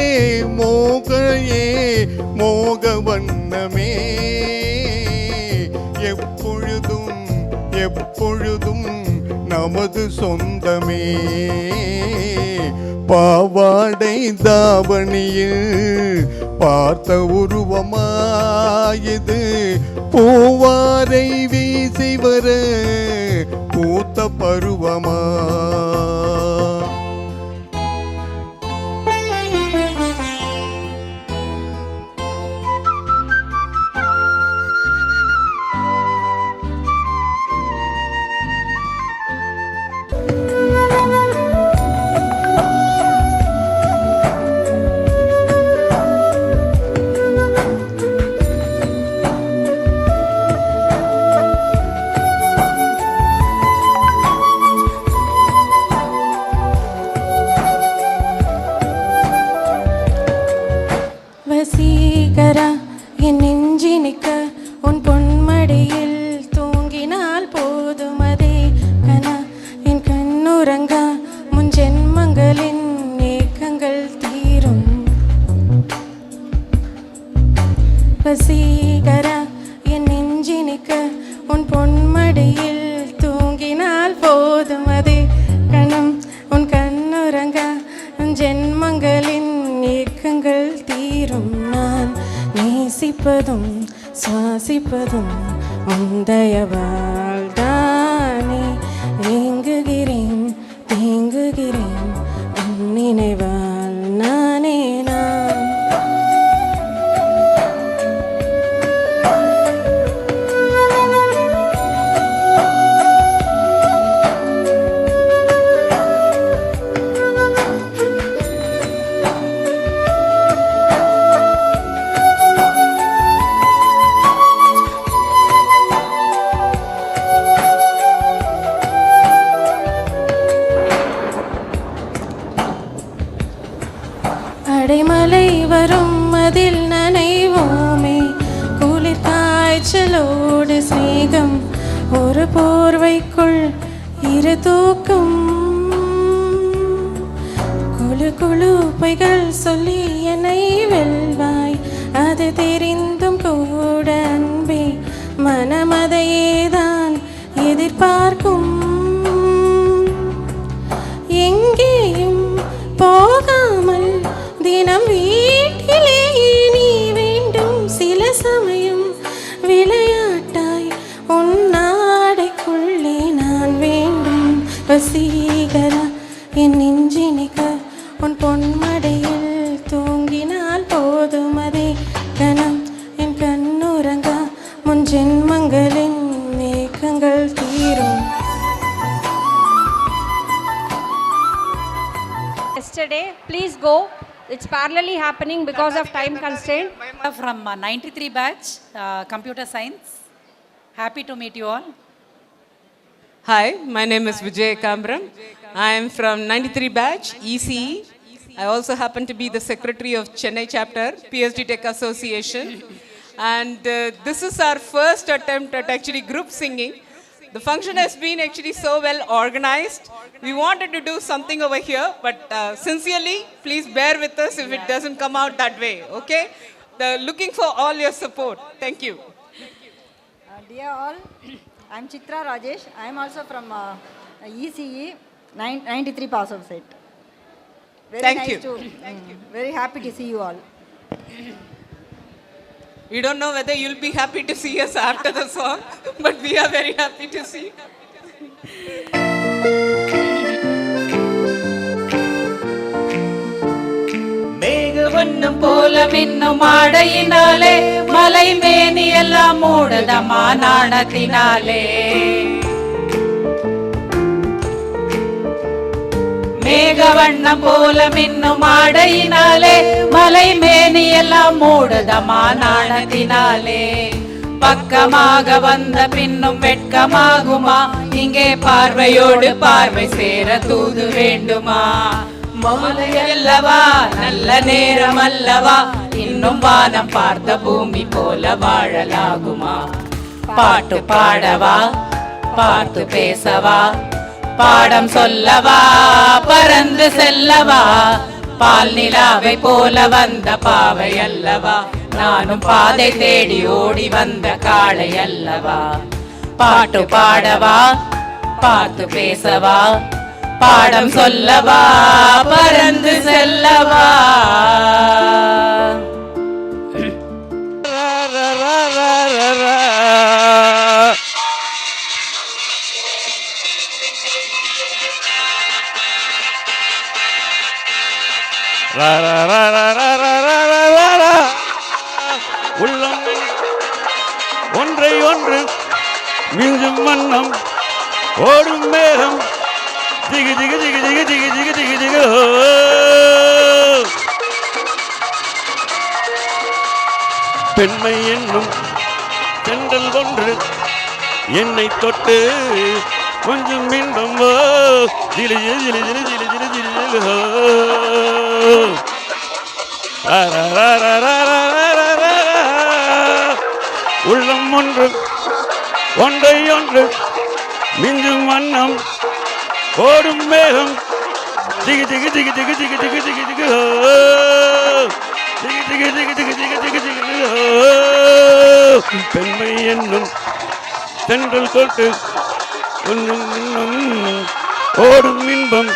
மோகையே மோக வண்ணமே, எப்பொழுதும் எப்பொழுதும் நமது புது சொந்தமே பாவாடை தாவணியில் பார்த்த உருவமாயது பூவாரை வீசி வர பூத்த பருவமா வசீகரா என் நெஞ்சினிக்க உன் பொன்மடியில் தூங்கினால் போதும் அதே கனா என் கண்ணுறங்கா முன் ஜென்மங்களின் ஏக்கங்கள் தீரும் வசீகரா என் நெஞ்சினிக்க உன் பொன்மடியில் தூங்கினால் போதும் அதே கணம் உன் கண்ணுறங்கா உன் ஜென்மங்களின் ஏக்கங்கள் தீரும் நான் நேசிப்பதும் சுவாசிப்பதும் உந்தயவால் தானே ஏங்குகிறேன் தேங்குகிறேன் உன் நினைவால் நானே நான் அடைமலை வரும் அதில் நனைவோமே குளிர் காய்ச்சலோடு சிநேகம் ஒரு போர்வைக்குள் இரு தூக்கம் குழு குழு பொய்கள் சொல்லி என்னை வெல்வாய் அது தெரிந்தும் கூட அன்பே மனமதையேதான் எதிர்பார்க்கும் எங்கேயும் போகாமல் தினம் வீட்டிலேயே நீ வேண்டும் சில சமயம் விளையாட்டாய் உன் நாடைக்குள்ளே நான் வேண்டும் வசீகரா என் நெஞ்சினிக்க உன் பொன்மடையில் தூங்கினால் போதும் அதே கணம் என் கண்ணுறங்கா முன் ஜென்மங்களின் ஏக்கங்கள் தீரும். Yesterday, please go. It's parallelly happening because of time constraint. From 93 batch, computer science. Happy to meet you all. Hi, my name is Vijay Kambram. I am from 93 batch, ECE. I also happen to be the secretary of Chennai chapter, PSD Tech Association. And this is our first attempt at actually group singing. The function has been actually so well organized. We wanted to do something over here, but sincerely, please bear with us if it doesn't come out that way, okay? Looking for all your support. Thank you. Dear all, I'm Chitra Rajesh. I'm also from ECE, 93 pass of set. Thank you. Very happy to see you all. We don't know whether you'll be happy to see us after the song, but we are very happy to see. மேகவண்ணம் போல மின்னும் ஆடையினாலே மலை மேனி எல்லாம் மூடதமா நாணத்தினாலே மேகவண்ணம் போல மின்னும் ஆடையினாலே மலை மேனி எல்லாம் மூடதமா நாணத்தினாலே பக்கமாக வந்த பின்னும் வெட்கமாகுமா இங்கே பார்வையோடு பார்வை சேர தூது வேண்டுமா மாலை அல்லவா நல்ல நேரம் அல்லவா இன்னும் வானம் பார்த்த பூமி போல வாழலாகுமா பாட்டு பாடவா பார்த்து பேசவா பாடம் சொல்லவா பறந்து செல்லவா பால் நிலாவை போல வந்த பாவை அல்லவா நானும் பாதை தேடி ஓடி வந்த காளை அல்லவா பாட்டு பாடவா பார்த்து பேசவா, பாடம் சொல்லவா, பறந்து செல்லவா. உள்ளம் ஒன்றை ஒன்று மிஞ்சும் வண்ணம் ஓடும் மேகம் ஜிகு ஜிகு ஜிகு ஜிகு ஜிகு ஜிகு ஜிகு ஜிகு. பெண்மை என்னும் தென்றல் ஒன்று என்னை தொட்டு கொஞ்சம் இன்பம் ஜிலி ஜிலி ஜிலி ஜிலி ஜிலி ஜிலி ஜிலி. உள்ளம் ஒன்று ஒன்றை ஒன்று மிஞ்சும் வண்ணம் ஓடும் மேகம் ஜிகு ஜிகு ஜிகு ஜிகு ஜிகு ஜிகு ஜிகு ஜிகு ஜிகு ஜிகு ஜிகு ஜிகு ஜிகு ஜிகு ஜிகு. பெண்மை என்னும் தென்றல் தொட்டு ஓடும் இன்பம்.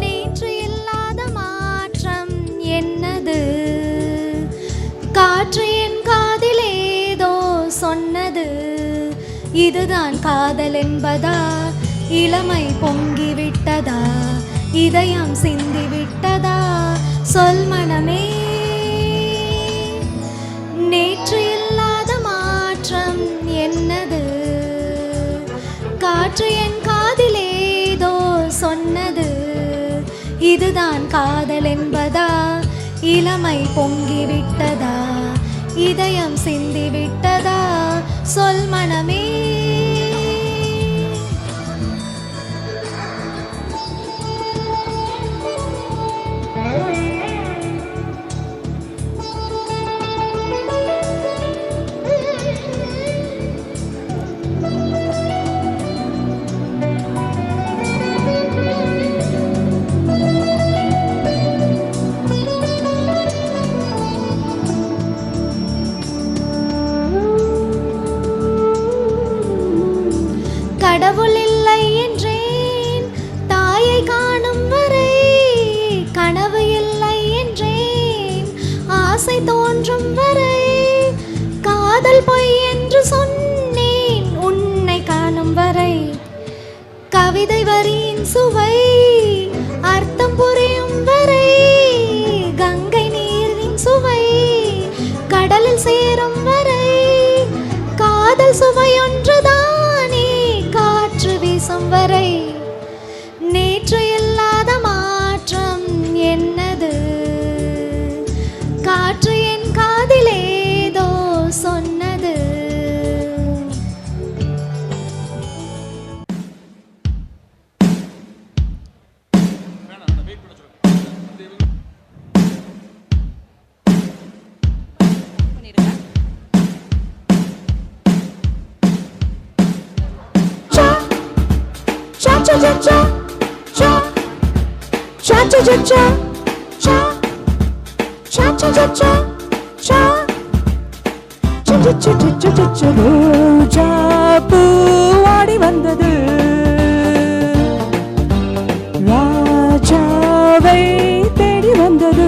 நேற்று இல்லாத மாற்றம் என்னது? காற்று என் காதில் ஏதோ சொன்னது. இதுதான் காதல் என்பதா? இளமை பொங்கி விட்டதா? இதயம் சிந்தி விட்டதா? சொல் மனமே. நேற்று இல்லாத மாற்றம் என்னது? காற்று என் காதில் ஏதோ சொன்னது. இதுதான் காதல் என்பதா? இளமை பொங்கி விட்டதா? இதயம் சிந்தி விட்டதா? சொல் மனமே. கடவுள் இல்லை என்றேன் தாயை காணும் வரை. கனவு இல்லை என்றேன் ஆசை தோன்றும் வரை. காதல் பொய் என்று சொன்னேன் உன்னை காணும் வரை. கவிதை வரியின் சுவை அர்த்தம் புரியும் வரை. கங்கை நீரின் சுவை கடலில் சேரும் வரை. காதல் சுவை ஒன்றுதானே காற்று வீசும் வரை. நேற்று இல்லாத மாற்றம் என்னது? காற்று என் காதில் ஏதோ சொன்னது. Cha cha cha cha cha cha cha cha cha cha cha cha cha cha cha cha cha cha cha cha. ரோஜா பூவாடி வந்தது ராஜாவை தேடி வந்தது.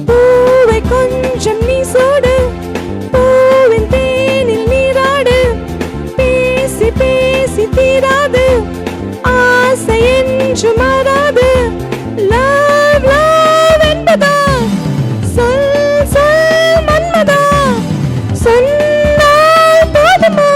பூவை கொஞ்சம் நீ சூடு பூவின் தேனில் நீராடு. பேசி பேசி தீராது ஆசை என்று மாறாது. லவ் லவ் என்பதா சொல் சொல் மன்மதா. சொன்னால் போதுமா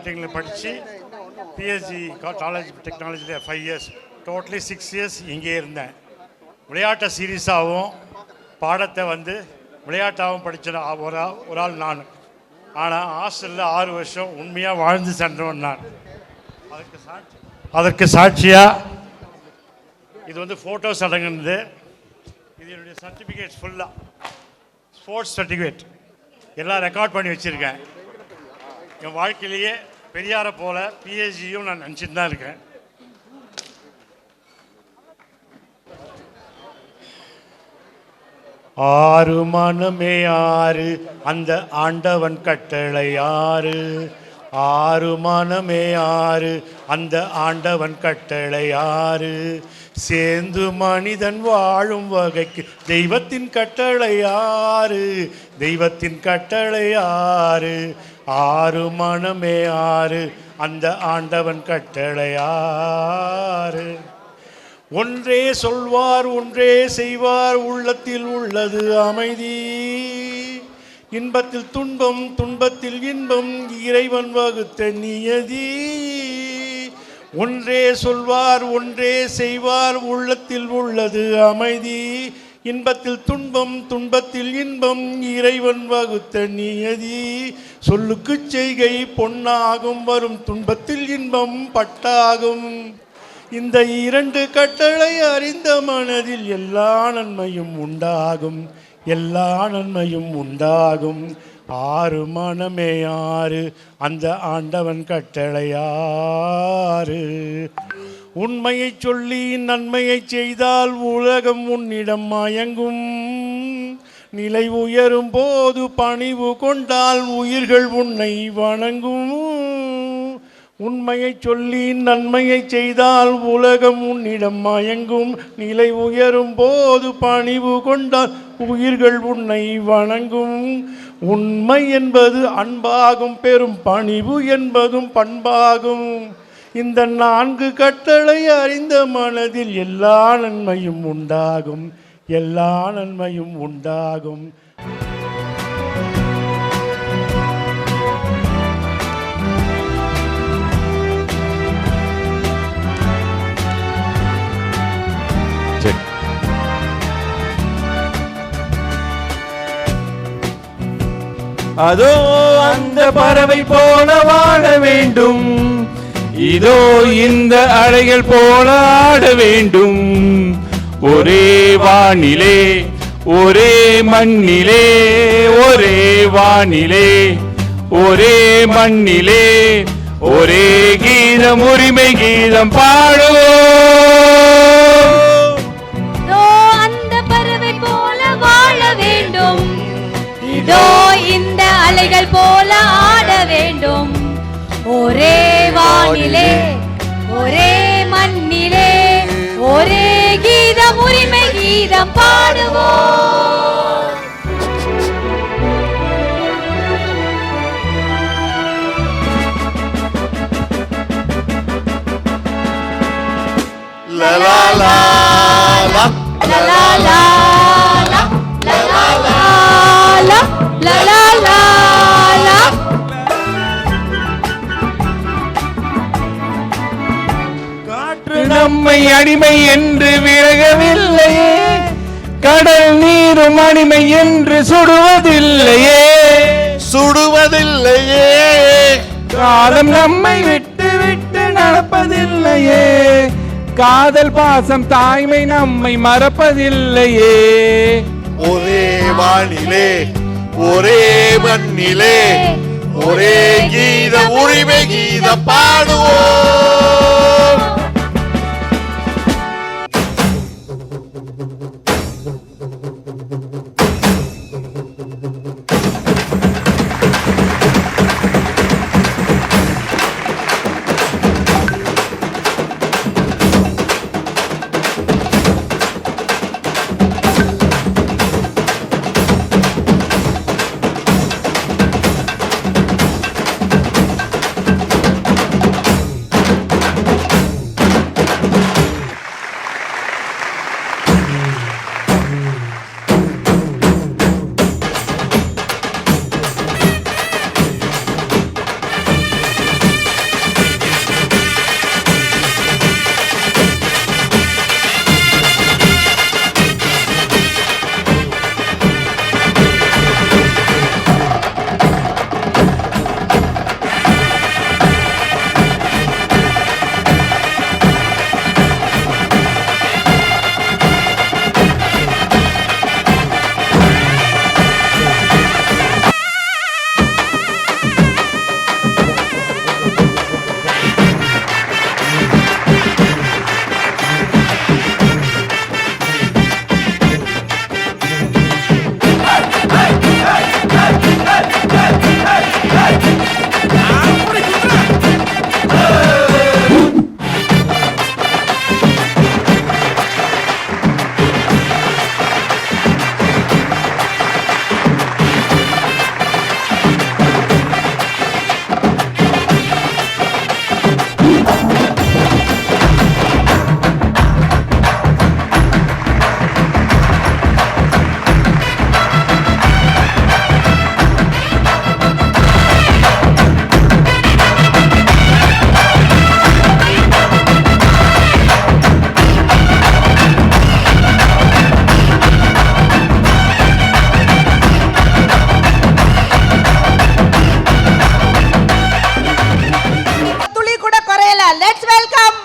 பாலிடெக்னிக்கில் படித்து பிஎஸ்சி காலேஜ் டெக்னாலஜியில் 5 இயர்ஸ், டோட்டலி 6 இயர்ஸ் இங்கே இருந்தேன். விளையாட்டை சீரியஸாகவும் பாடத்தை விளையாட்டாகவும் படித்த ஒரு ஆள் நான். ஆனால் ஹாஸ்டலில் 6 வருஷம் உண்மையாக வாழ்ந்து சென்றவன் நான். அதற்கு சாட்சியாக இது ஃபோட்டோஸ் அடங்குனது. இது என்னுடைய சர்டிஃபிகேட்ஸ் ஃபுல்லாக ஸ்போர்ட்ஸ் சர்டிஃபிகேட் எல்லாம் ரெக்கார்ட் பண்ணி வச்சுருக்கேன். என் வாழ்க்கையிலேயே பெரியாரை போல பிஹெச்டியும் நான் நினச்சிட்டு தான் இருக்கேன். ஆறு மனமே ஆறு அந்த ஆண்டவன் கட்டளை ஆறு. ஆறு மனமே ஆறு அந்த ஆண்டவன் கட்டளை ஆறு. சேர்ந்து மனிதன் வாழும் வகைக்கு தெய்வத்தின் கட்டளை ஆறு. தெய்வத்தின் கட்டளை ஆறு. ஆறு மனமே ஆறு அந்த ஆண்டவன் கட்டளை ஆறு. ஒன்றே சொல்வார் ஒன்றே செய்வார் உள்ளத்தில் உள்ளது அமைதி. இன்பத்தில் துன்பம் துன்பத்தில் இன்பம் இறைவன் வகுத்த நியதி. ஒன்றே சொல்வார் ஒன்றே செய்வார் உள்ளத்தில் உள்ளது அமைதி. இன்பத்தில் துன்பம் துன்பத்தில் இன்பம் இறைவன் வகுத்த நியதி. சொல்லுக்கு செய்கை பொன்னாகும் வரும் துன்பத்தில் இன்பம் பட்டாகும். இந்த 2 கட்டளை அறிந்த மனதில் எல்லா நன்மையும் உண்டாகும். எல்லா நன்மையும் உண்டாகும். ஆறு மனமே ஆறு அந்த ஆண்டவன் கட்டளை ஆறு. உண்மையை சொல்லி நன்மையை செய்தால் உலகம் உன்னிடம் மயங்கும். நிலை உயரும் போது பணிவு கொண்டால் உயிர்கள் உன்னை வணங்கும். உண்மையை சொல்லி நன்மையை செய்தால் உலகம் உன்னிடம் மயங்கும். நிலை உயரும் போது பணிவு கொண்டால் உயிர்கள் உன்னை வணங்கும். உண்மை என்பது அன்பாகும் பெரும் பணிவு என்பதும் பண்பாகும். இந்த 4 கட்டளை அறிந்த மனதில் எல்லா நன்மையும் உண்டாகும். எல்லா நன்மையும் உண்டாகும். அதோ அந்த பறவை போல வாழ வேண்டும். இதோ இந்த அலைகள் போல ஆட வேண்டும். ஒரே வானிலே ஒரே மண்ணிலே ஒரே வானிலே ஒரே மண்ணிலே ஒரே கீதம் உரிமை கீதம் பாடுவோம். அந்த பறவை போல வாழ வேண்டும். இதோ இந்த அலைகள் போல ஆட வேண்டும். ஒரே வானிலே ஒரே மண்ணிலே ஒரே கீதம் உரிமை கீதம் பாடுவோம். லா லா லா லா லா லா லா லா லா லா லா லா லா லா. காற்று நம்மை அடிமை என்று விலகவில்லையே. கடல் நீரும் அடிமை என்று சுடுவதில்லையே. சுடுவதில்லையே. காலம் நம்மை விட்டு விட்டு நடப்பதில்லையே. காதல் பாசம் தாய்மை நம்மை மறப்பதில்லையே. ஒரே வானிலே ஒரே மண்ணிலே ஒரே கீத உரிமை கீத பாடுவோம்.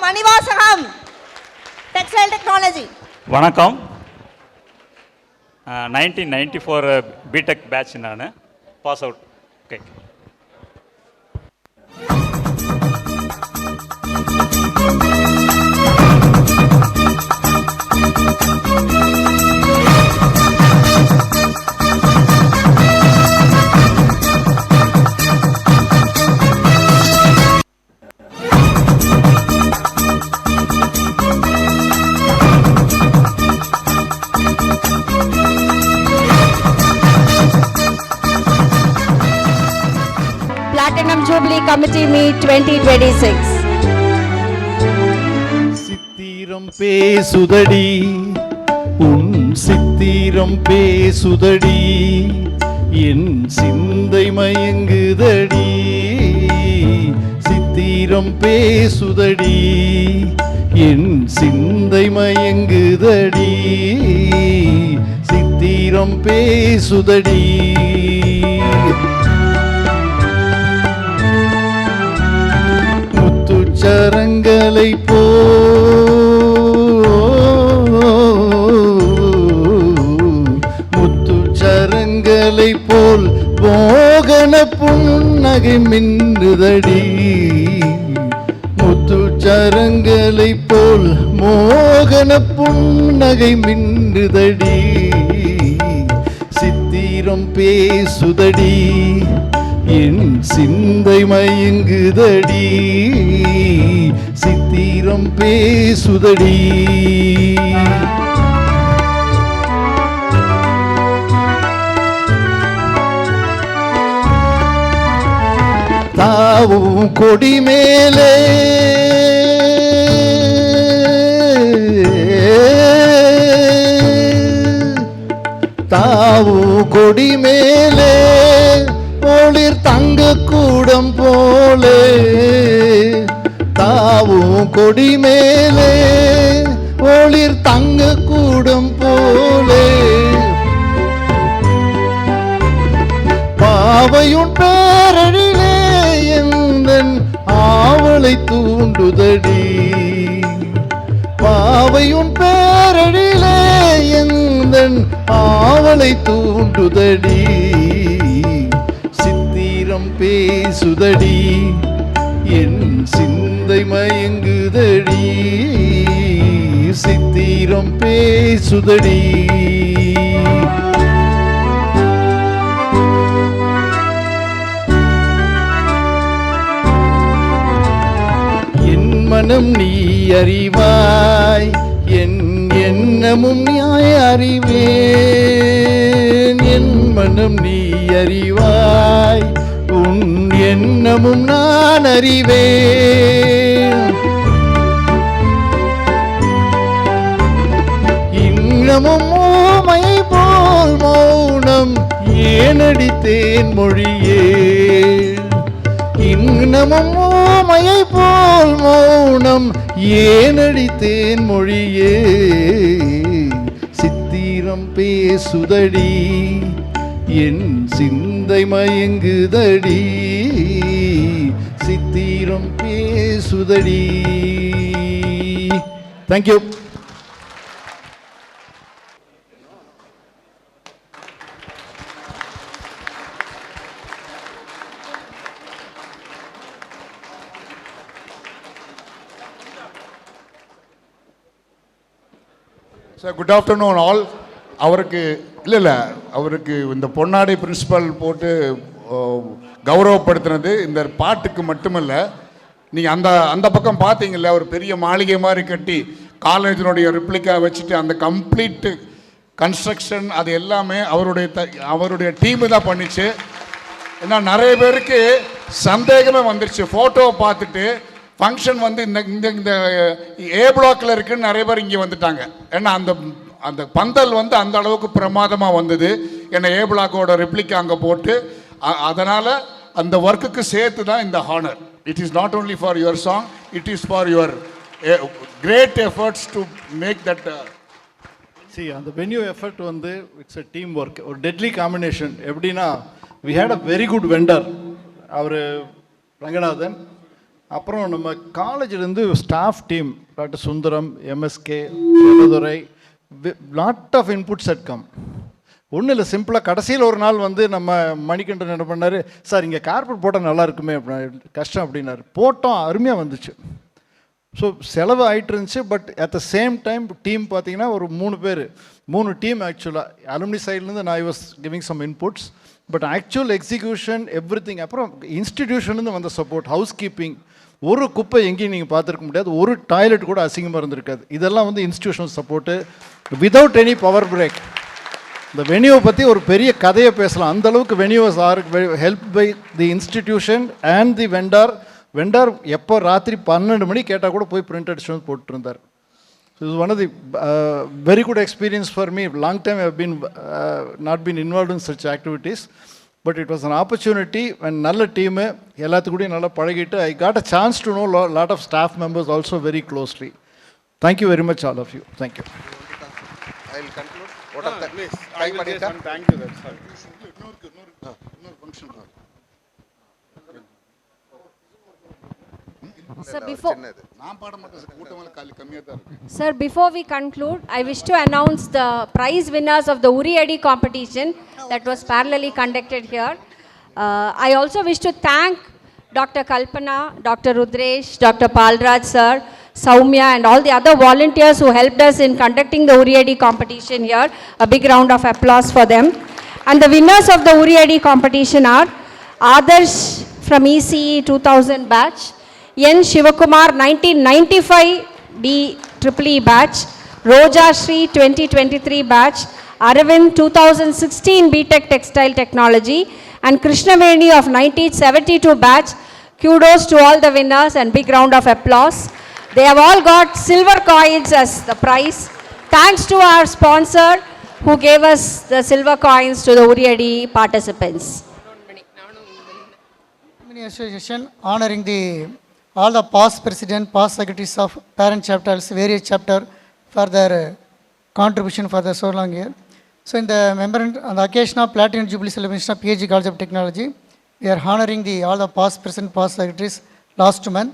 Manivasagam, textile technology. வணக்கம். 1994 பிடெக் பேட்ச் நான் pass out. Okay. Platinum Jubilee Committee Meet 2026. சித்திரம் பேசுதடி உன் சித்திரம் பேசுதடி என் சிந்தை மயங்குதடி. சித்திரம் பேசுதடி என் சிந்தை மயங்குதடி. சித்திரம் பேசுதடி. முத்துச்சரங்களை போ முத்துச்சரங்களை போல் மோகன புன்னகை மின்னுதடி. முத்துச்சரங்களை போல் மோகன புன்னகை மின்னுதடி. சித்திரம் பேசுதடி என் சிந்தை மயங்குதடி. சித்திரம் பேசுதடி. தாவும் கொடி மேலே தாவும் கொடி மேலே ஒளிர் தங்க கூடம் போலே. தாவும் கொடி மேலே ஒளிர் தங்க கூடம் போலே. பாவையுன் பேரழிலே எந்தன் ஆவலை தூண்டுதடி. பாவையுன் பேரழிலே எந்தன் ஆவலை தூண்டுதடி. சித்திரம் பேசுதடி என் சிந்தை மயங்குதடி. சித்திரம் பேசுதடி. என் மனம் நீ அறிவாய் என் எண்ணமும் நீ அறிவேன். என் மனம் நீ அறிவாய் உன் எண்ணமும் நான் அறிவேன். இன்னமும் ஊமை போல் மௌனம் ஏனடித்தேன் மொழியே. இன்னமும் ஊமையை போல் மௌனம் ஏனடித்தேன் மொழியே. சித்திரம் பேசுதடி என் சிந்தை மயங்குதடி. சித்திரம் பேசுதடி. Thank you. Sir good afternoon all. அவருக்கு அவருக்கு இந்த பொன்னாடை பிரின்சிபல் போட்டு கௌரவப்படுத்தினது இந்த பாட்டுக்கு மட்டுமல்ல. நீங்கள் அந்த பக்கம் பார்த்தீங்கல்ல, ஒரு பெரிய மாளிகை மாதிரி கட்டி காலேஜினுடைய ரிப்ளிகா வச்சுட்டு அந்த கம்ப்ளீட்டு கன்ஸ்ட்ரக்ஷன் அது எல்லாமே அவருடைய டீமு தான் பண்ணிச்சு. ஏன்னா நிறைய பேருக்கு சந்தேகமே வந்துருச்சு ஃபோட்டோவை பார்த்துட்டு. ஃபங்க்ஷன் வந்து இந்த ஏ பிளாக்கில் இருக்குன்னு நிறைய பேர் இங்கே வந்துட்டாங்க. ஏன்னா அந்த பந்தல் வந்து அந்த அளவுக்கு பிரமாதமாக வந்தது. ஏன்னா ஏ பிளாக்கோட ரெப்ளிகா அங்கே போட்டு அதனால் அந்த ஒர்க்குக்கு சேர்த்து தான் இந்த honour. It is not only for your song, it is for your great efforts to make that. அந்த வென்யூ எஃபர்ட் வந்து இட்ஸ் எ டீம் ஒர்க், ஒரு டெட்லி காம்பினேஷன். எப்படின்னா we had a very good vendor அவர் ரங்கநாதன். அப்புறம் நம்ம காலேஜிலேருந்து staff team doctor Sundaram, MSK, Prabhadurai, lot of inputs at come. ஒன்றும் இல்லை, சிம்பிளாக கடைசியில் ஒரு நாள் வந்து நம்ம மணிகண்டன் என்ன பண்ணார், சார் இங்கே கார்பெட் போட்டால் நல்லா இருக்குமே அப்படின்னா கஷ்டம் அப்படின்னாரு. போட்டோம், அருமையாக வந்துச்சு. ஸோ செலவு ஆகிட்டு இருந்துச்சு. But at the same time team பார்த்தீங்கன்னா ஒரு 3 டீம் ஆக்சுவலாக. அலுமினி சைட்லேருந்து நான் was giving some inputs, but actual execution everything. அப்புறம் இன்ஸ்டிடியூஷன்லேருந்து வந்த சப்போர்ட், ஹவுஸ் கீப்பிங், ஒரு குப்பை எங்கேயும் நீங்கள் பார்த்துருக்க முடியாது, ஒரு டாய்லெட் கூட அசிங்கமாக இருந்திருக்காது. இதெல்லாம் வந்து institutional support without any power break. இந்த வெனியூவை பற்றி ஒரு பெரிய கதையை பேசலாம். அந்தளவுக்கு venues are help by the institution and the vendor எப்போ ராத்திரி 12 மணி கேட்டால் கூட போய் பிரிண்ட் அடிச்சு வந்து போட்டுருந்தார். ஸோ இது one of the very good experience for me. Long time I been not been involve in such activities, but it was an opportunity. And நல்ல டீமு, எல்லாத்துக்கூடையும் நல்லா பழகிட்டு I got a chance to know lot of staff members also very closely. Thank you very much all of you. Thank you. Sir, before we conclude, I wish to announce the prize winners of the Uriadi competition that was parallelly conducted here. I also wish to thank Dr. Kalpana, Dr. Rudresh, Dr. Palraj sir, Soumya and all the other volunteers who helped us in conducting the Uriadi competition here. A big round of applause for them. And the winners of the Uriadi competition are Adarsh from ECE 2000 batch, N. Shivakumar 1995 BEE batch, Roja Shri 2023 batch, Aravind 2016 BTech Textile Technology, and Krishnaveni of 1972 batch. Kudos to all the winners and big round of applause. They have all got silver coins as the prize. Thanks to our sponsor who gave us the silver coins to the Uriadi participants. Association honoring all the past president, past secretaries of parent chapters, various chapter for their contribution for the so long year. So in the on the occasion of Platinum Jubilee celebration of PhD College of Technology, we are honoring all the past president, past secretaries last month.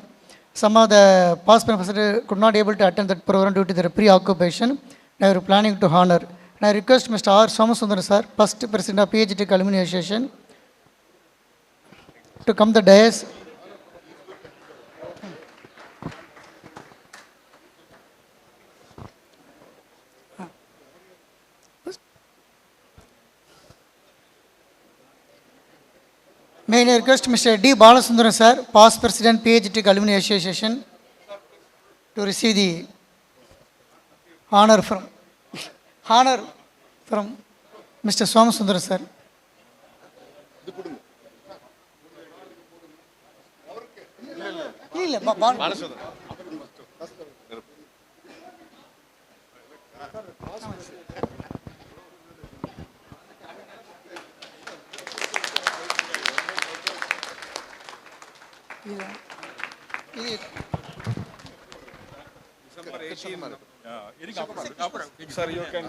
Some of the past president could not able to attend that program due to their preoccupation. They were planning to honor. And I request Mr. R. Somasundar sir, past president of PhD Tech Alumni Association, to come the dais. May I request Mr. D. Balasundaram sir, past president PhD Tech Alumni Association, to receive the honor from Mr. Somasundaram sir. Sir, you can.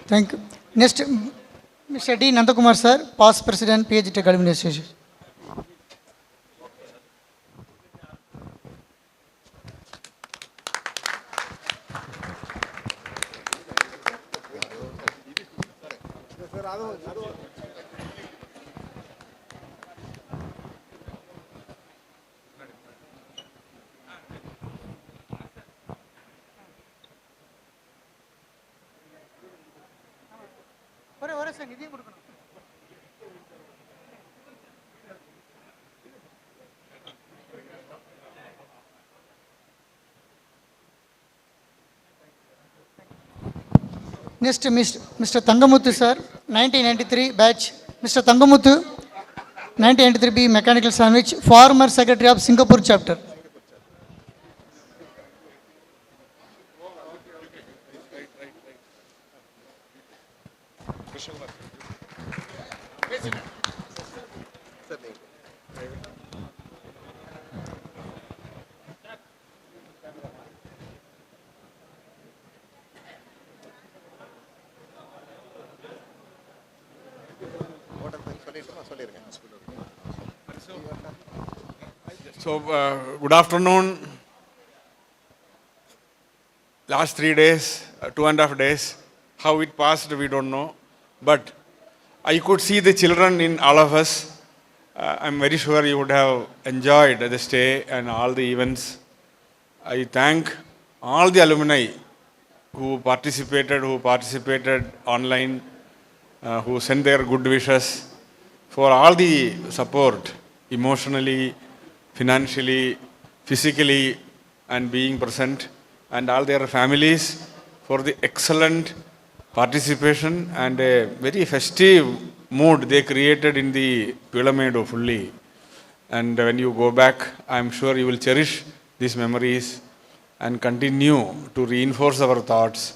Thank you. Next, Mr. D. Nandakumar sir, past president PhD Tech Alumni Association. Next, Mr. Tangamuthu sir, 1993 batch. Mr. Tangamuthu, 1993 B Mechanical Sandwich, former secretary of Singapore chapter. So, good afternoon. Last 3 days, 2.5 days, how it passed, we don't know. But I could see the children in all of us. I'm very sure you would have enjoyed the stay and all the events. I thank all the alumni who participated online, who sent their good wishes, for all the support, emotionally, financially, physically, and being present, and all their families for the excellent participation and a very festive mood they created in the Pyramid fully. And when you go back, I'm sure you will cherish these memories and continue to reinforce our thoughts.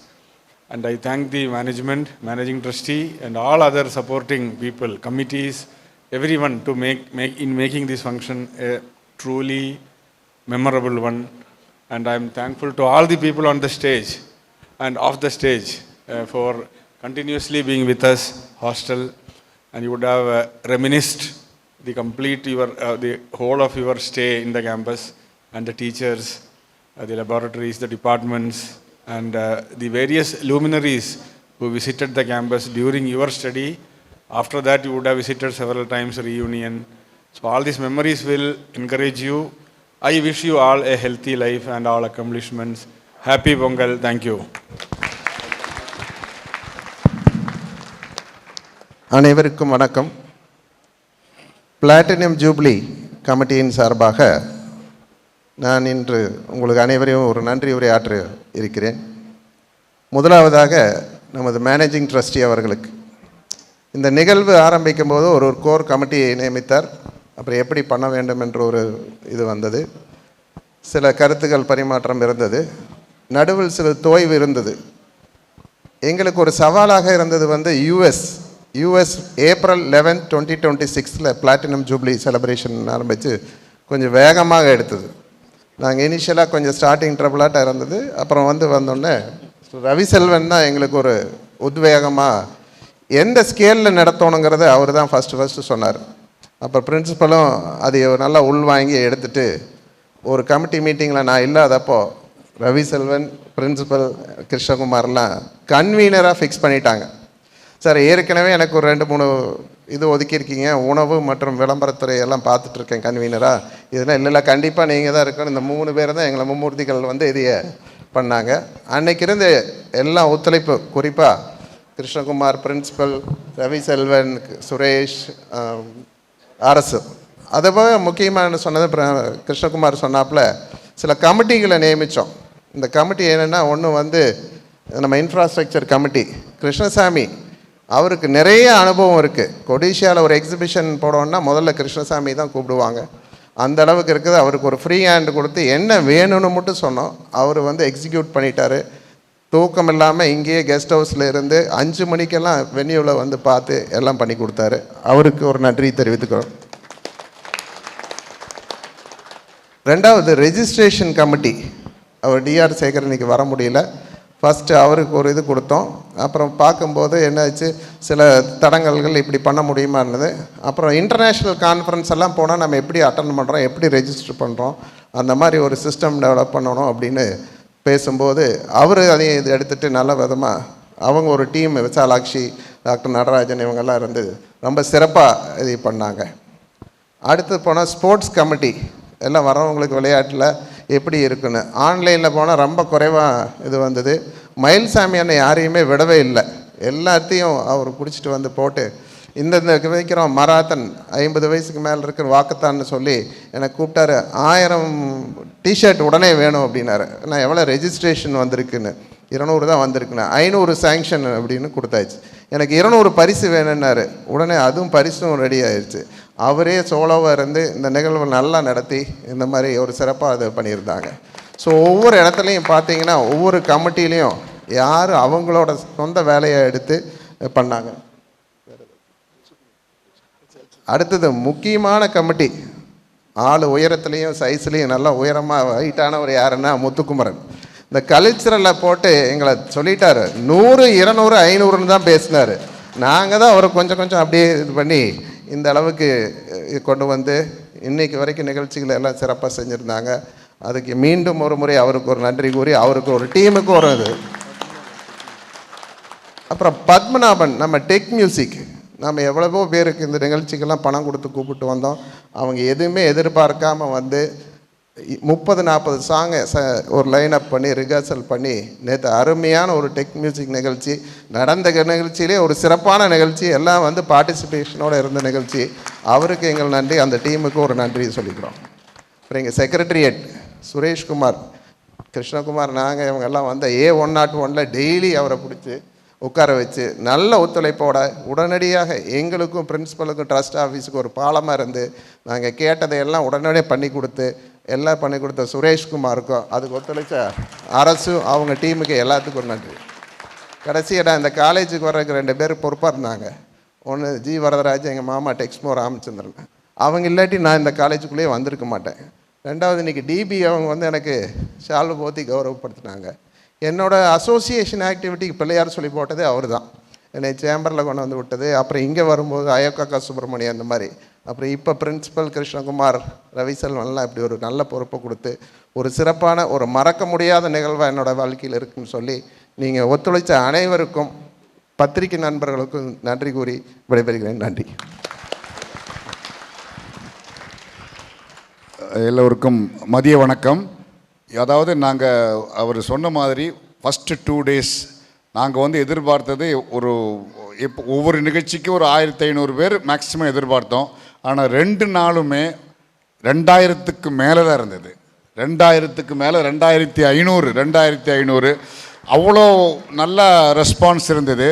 And I thank the management, managing trustee, and all other supporting people, committees, everyone to making this function a truly memorable one. And I'm thankful to all the people on the stage and off the stage for continuously being with us, hostel, and you would have reminisced the whole of your stay in the campus, and the teachers, the laboratories, the departments, and the various luminaries who visited the campus during your study. After that, you would have visited several times, reunion. So all these memories will encourage you. I wish you all a healthy life and all accomplishments. Happy Pongal. Thank you. அனைவருக்கும் வணக்கம். Platinum jubilee கமிட்டியின் சார்பாக நான் இன்று உங்களுக்கு அனைவரையும் ஒரு நன்றி உரையாற்ற இருக்கிறேன். முதலாவதாக நமது மேனேஜிங் ட்ரஸ்டி அவர்களுக்கு இந்த நிகழ்வு ஆரம்பிக்கும் போது ஒரு கோர் கமிட்டியை நியமித்தார். அப்புறம் எப்படி பண்ண வேண்டும் என்ற ஒரு இது வந்தது. சில கருத்துக்கள் பரிமாற்றம் இருந்தது. நடுவில் சில தோய்வு இருந்தது. எங்களுக்கு ஒரு சவாலாக இருந்தது US April 11, 2026 platinum jubilee celebration ஆரம்பித்து கொஞ்சம் வேகமாக எடுத்தது. நாங்கள் இனிஷியலாக கொஞ்சம் ஸ்டார்டிங் ட்ரபிளாக இருந்தது. அப்புறம் வந்தோடனே ரவி செல்வன் தான் எங்களுக்கு ஒரு உத்வேகமாக எந்த ஸ்கேலில் நடத்தணுங்கிறத அவர் தான் ஃபஸ்ட்டு சொன்னார். அப்புறம் பிரின்சிபலும் அதை நல்லா உள்வாங்கி எடுத்துகிட்டு ஒரு கமிட்டி மீட்டிங்கில் நான் இல்லாதப்போ ரவி செல்வன், பிரின்சிபல் கிருஷ்ணகுமார்லாம் கன்வீனராக ஃபிக்ஸ் பண்ணிட்டாங்க. சார் ஏற்கனவே எனக்கு ஒரு 2-3 இது ஒதுக்கியிருக்கீங்க, உணவு மற்றும் விளம்பரத்துறை எல்லாம் பார்த்துட்ருக்கேன் கன்வீனராக. இதெல்லாம் இல்லை கண்டிப்பாக நீங்கள் தான் இருக்கணும். இந்த 3 பேர் தான் எங்களை மும்மூர்த்திகள் இதையை பண்ணாங்க. அன்னைக்கு இருந்த எல்லாம் ஒத்துழைப்பு, குறிப்பாக கிருஷ்ணகுமார், பிரின்சிபல், ரவி செல்வன், சுரேஷ், அரசு. அதை போக முக்கியமாக சொன்னது கிருஷ்ணகுமார் சொன்னாப்புல சில கமிட்டிகளை நியமித்தோம். இந்த கமிட்டி என்னென்னா, ஒன்று நம்ம இன்ஃப்ராஸ்ட்ரக்சர் கமிட்டி. கிருஷ்ணசாமி அவருக்கு நிறைய அனுபவம் இருக்குது. கொடிஷியாவில் ஒரு எக்ஸிபிஷன் போடணுன்னா முதல்ல கிருஷ்ணசாமி தான் கூப்பிடுவாங்க. அந்த அளவுக்கு இருக்குது. அவருக்கு ஒரு ஃப்ரீ ஹேண்டு கொடுத்து என்ன வேணும்னு மட்டும் சொன்னோம். அவர் எக்ஸிக்யூட் பண்ணிட்டார். தூக்கம் இல்லாமல் இங்கேயே கெஸ்ட் ஹவுஸில் இருந்து 5 மணிக்கெல்லாம் வென்யூவில் பார்த்து எல்லாம் பண்ணி கொடுத்தாரு. அவருக்கு ஒரு நன்றி தெரிவித்துக்கிறோம். ரெண்டாவது ரெஜிஸ்ட்ரேஷன் கமிட்டி. அவர் டிஆர் சேகர் இன்றைக்கி வர முடியல. ஃபஸ்ட்டு அவருக்கு ஒரு இது கொடுத்தோம். அப்புறம் பார்க்கும்போது என்னாச்சு, சில தடங்கல்கள் இப்படி பண்ண முடியுமா இருந்தது. அப்புறம் இன்டர்நேஷ்னல் கான்ஃபரன்ஸ் எல்லாம் போனால் நம்ம எப்படி அட்டன் பண்ணுறோம், எப்படி ரெஜிஸ்டர் பண்ணுறோம், அந்த மாதிரி ஒரு சிஸ்டம் டெவலப் பண்ணணும் அப்படின்னு பேசும்போது அவர் அதையும் இது எடுத்துகிட்டு நல்ல விதமாக அவங்க ஒரு டீம், விசாலாட்சி, டாக்டர் நடராஜன் இவங்கெல்லாம் இருந்து ரொம்ப சிறப்பாக இது பண்ணாங்க. அடுத்து போனால் ஸ்போர்ட்ஸ் கமிட்டி. எல்லாம் வரவங்களுக்கு விளையாட்டில் எப்படி இருக்குன்னு ஆன்லைனில் போனால் ரொம்ப குறைவாக இது வந்தது. மயில்சாமி அண்ணன் யாரையுமே விடவே இல்லை. எல்லாத்தையும் அவர் பிடிச்சிட்டு போட்டு இந்த வைக்கிறோம் மராத்தன் 50 வயசுக்கு மேலே இருக்கிற வாக்கத்தான்னு சொல்லி எனக்கு கூப்பிட்டாரு. 1000 டிஷர்ட் உடனே வேணும் அப்படின்னாரு. நான் எவ்வளோ ரெஜிஸ்ட்ரேஷன் வந்திருக்குன்னு 200 தான் வந்திருக்குண்ணே. 500 சேங்ஷன் அப்படின்னு கொடுத்தாச்சு. எனக்கு 200 பரிசு வேணும்னாரு. உடனே அதுவும் பரிசும் ரெடி ஆயிடுச்சு. அவரே சோலோவாக இருந்து இந்த நிகழ்வு நல்லா நடத்தி இந்த மாதிரி ஒரு சிறப்பாக அதை பண்ணியிருந்தாங்க. ஸோ ஒவ்வொரு இடத்துலையும் பார்த்தீங்கன்னா ஒவ்வொரு கமிட்டிலையும் யார் அவங்களோட சொந்த வேலையை எடுத்து பண்ணாங்க. அடுத்தது முக்கியமான கமிட்டி, ஆள் உயரத்துலேயும் சைஸ்லேயும் நல்லா உயரமாக ஹைட்டானவர் யாருன்னா முத்துக்குமரன். இந்த கல்ச்சரில் போட்டு எங்களை சொல்லிட்டாரு. 100, 200, 500ன்னு தான் பேசினார். நாங்கள் தான் அவரை கொஞ்சம் அப்படியே இது பண்ணி இந்த அளவுக்கு கொண்டு வந்து இன்றைக்கு வரைக்கும் நிகழ்ச்சிகள் எல்லாம் சிறப்பாக செஞ்சுருந்தாங்க. அதுக்கு மீண்டும் ஒரு முறை அவருக்கு ஒரு நன்றி கூறி, அவருக்கு ஒரு டீமுக்கு ஒரு இது. அப்புறம் பத்மநாபன், நம்ம டெக் மியூசிக், நம்ம எவ்வளவோ பேருக்கு இந்த நிகழ்ச்சிக்கெல்லாம் பணம் கொடுத்து கூப்பிட்டு வந்தோம். அவங்க எதுவுமே எதிர்பார்க்காம வந்து 30-40 சாங்கை ஒரு லைன் அப் பண்ணி ரிஹர்சல் பண்ணி நேற்று அருமையான ஒரு டெக் மியூசிக் நிகழ்ச்சி நடந்த நிகழ்ச்சியிலே ஒரு சிறப்பான நிகழ்ச்சி, எல்லாம் வந்து பார்ட்டிசிபேஷனோடு இருந்த நிகழ்ச்சி. அவருக்கு எங்கள் நன்றி, அந்த டீமுக்கு ஒரு நன்றி சொல்லிக்கிறோம். அப்புறம் எங்கள் செக்ரட்டரியேட் சுரேஷ்குமார், கிருஷ்ணகுமார், நாங்கள் இவங்கெல்லாம் வந்து A101 டெய்லி அவரை பிடிச்சி உட்கார வச்சு நல்ல ஒத்துழைப்போட உடனடியாக எங்களுக்கும் பிரின்ஸிபலுக்கும் ட்ரஸ்ட் ஆஃபீஸுக்கு ஒரு பாலமாக இருந்து நாங்கள் கேட்டதையெல்லாம் உடனடியாக பண்ணி கொடுத்து எல்லாம் பண்ணி கொடுத்த சுரேஷ்குமாருக்கும் அதுக்கு ஒத்துழைச்ச அரசு அவங்க டீமுக்கு எல்லாத்துக்கும் ஒரு நன்றி. கடைசியாக இந்த காலேஜுக்கு வர்றதுக்கு 2 பேர் பொறுப்பாக இருந்தாங்க. ஒன்று ஜி வரதராஜ், எங்கள் மாமா டெக்ஸ்மோ ராமச்சந்திரன். அவங்க இல்லாட்டி நான் இந்த காலேஜுக்குள்ளேயே வந்திருக்க மாட்டேன். 2வது இன்றைக்கி டிபி அவங்க வந்து எனக்கு ஷால்வை போத்தி கௌரவப்படுத்தினாங்க. என்னோடய அசோசியேஷன் ஆக்டிவிட்டிக்கு பிள்ளையார் சொல்லி போட்டதே அவர் தான். என்னை சேம்பரில் கொண்டு வந்து விட்டது. அப்புறம் இங்கே வரும்போது அயோக்காக்கா சுப்பிரமணியம் அந்த மாதிரி, அப்புறம் இப்போ பிரின்ஸிபல் கிருஷ்ணகுமார், ரவிசெல்வன்லாம் இப்படி ஒரு நல்ல பொறுப்பை கொடுத்து ஒரு சிறப்பான ஒரு மறக்க முடியாத நிகழ்வாக என்னோடய வாழ்க்கையில் இருக்குன்னு சொல்லி நீங்கள் ஒத்துழைச்ச அனைவருக்கும் பத்திரிகை நண்பர்களுக்கும் நன்றி கூறி விடைபெறுகிறேன். நன்றி. எல்லோருக்கும் மதிய வணக்கம். அதாவது நாங்கள் அவர் சொன்ன மாதிரி ஃபஸ்ட்டு 2 days நாங்கள் வந்து எதிர்பார்த்தது இப்போ ஒவ்வொரு நிகழ்ச்சிக்கும் ஒரு 1500 பேர் மேக்ஸிமம் எதிர்பார்த்தோம். ஆனால் 2 நாளுமே 2000க்கு மேலே தான் இருந்தது. 2000க்கு மேலே 2500 அவ்வளோ நல்ல ரெஸ்பான்ஸ் இருந்தது.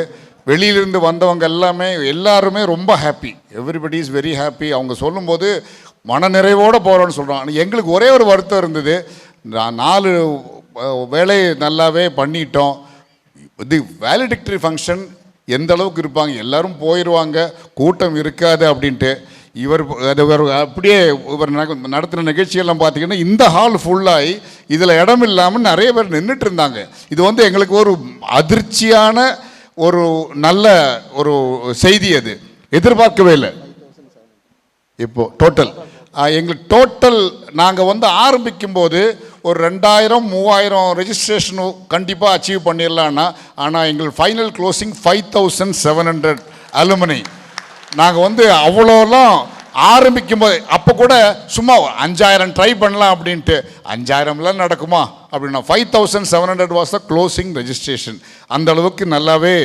வெளியிலிருந்து வந்தவங்க எல்லாருமே ரொம்ப happy. Everybody is very happy. அவங்க சொல்லும்போது மனநிறைவோடு போகிறோன்னு சொல்கிறாங்க. எங்களுக்கு ஒரே ஒரு வருத்தம் இருந்தது, 4 வேலை நல்லாவே பண்ணிட்டோம், இது வேலிடிக்டரி ஃபங்க்ஷன் எந்த அளவுக்கு இருப்பாங்க, எல்லோரும் போயிடுவாங்க, கூட்டம் இருக்காது அப்படின்ட்டு. இவர் அப்படியே இவர் நடத்தின நிகழ்ச்சியெல்லாம் பார்த்தீங்கன்னா இந்த ஹால் ஃபுல்லாகி இதில் இடம் இல்லாமல் நிறைய பேர் நின்றுட்டு இருந்தாங்க. இது வந்து எங்களுக்கு ஒரு அதிர்ச்சியான ஒரு நல்ல ஒரு செய்தி. அது எதிர்பார்க்கவே இல்லை. இப்போது டோட்டல் நாங்கள் வந்து ஆரம்பிக்கும்போது ஒரு 2000-3000 ரெஜிஸ்ட்ரேஷன் கண்டிப்பாக அச்சீவ் பண்ணிடலான்னா, ஆனால் எங்கள் ஃபைனல் க்ளோசிங் 5700 அலுமினி. நாங்கள் வந்து அவ்வளோலாம் ஆரம்பிக்கும்போது அப்போ கூட சும்மா 5000 ட்ரை பண்ணலாம் அப்படின்ட்டு, 5000லாம் நடக்குமா அப்படின்னா 5700 வாஸ் த க்ளோசிங் ரெஜிஸ்ட்ரேஷன். அந்த அளவுக்கு நல்லாவே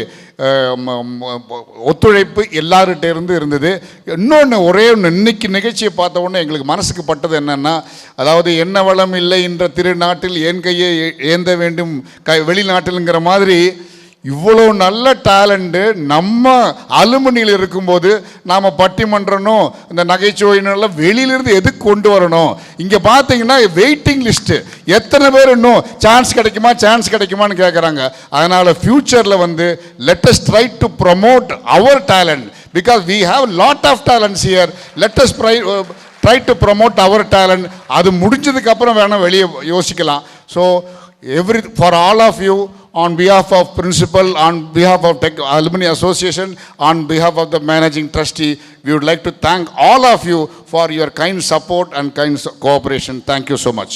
ஒத்துழைப்பு எல்லார்கிட்ட இருந்தது. இன்னொன்று ஒரே ஒன்று, இன்னைக்கு நிகழ்ச்சியை பார்த்த உடனே எங்களுக்கு மனசுக்கு பட்டது என்னென்னா, அதாவது என்ன வளம் இல்லை என்ற திருநாட்டில் ஏன் கையை ஏந்த வேண்டும் வெளிநாட்டில்ங்கிற மாதிரி இவ்வளோ நல்ல டேலண்ட்டு நம்ம அலுமினியில் இருக்கும்போது நாம் பட்டிமன்றனும் இந்த நகைச்சுவையினெல்லாம் வெளியிலிருந்து எதுக்கு கொண்டு வரணும்? இங்கே பார்த்தீங்கன்னா வெயிட்டிங் லிஸ்ட்டு எத்தனை பேர் இன்னும் சான்ஸ் கிடைக்குமான்னு கேட்குறாங்க. அதனால் ஃப்யூச்சரில் வந்து let us try to promote our talent because we have lot of talents here. Let us try to promote our talent. அது முடிஞ்சதுக்கப்புறம் வேணால் வெளியே யோசிக்கலாம். So for all of you, on behalf of principal, on behalf of Tech Alumni Association, on behalf of the managing trustee, we would like to thank all of you for your kind support and kind cooperation. Thank you so much.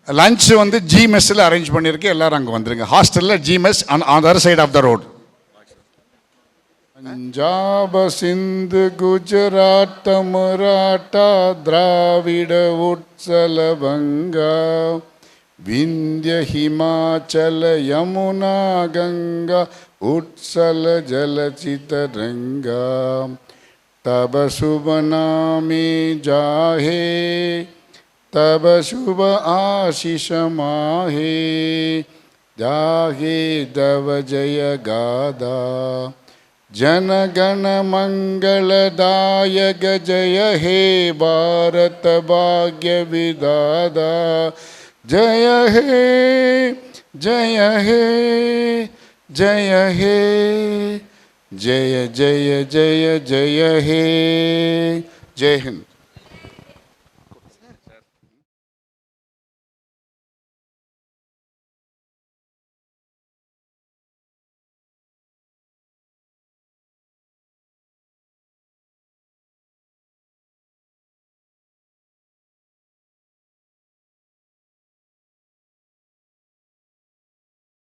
Lunch வந்து G messல arrange பண்ணிருக்கு, எல்லாரும் அங்க வந்துருங்க. ஹாஸ்டல்ல G mess on the other side of the road. பஞ்சாப சிந்து குஜராத் மராட்டா திராவிட உட்சல வங்கா விந்திய ஹிமாச்சல யமுனா கங்கா உட்சல ஜலசிதரங்கா தப சுப நாமே ஜாஹே तब शुभ आशीष माहे जाहे दव जय गादा जन गण मंगलदायक जय हे भारत भाग्य विदादा जय हे जय हे जय हे जय जय जय जय हे जय हिंद.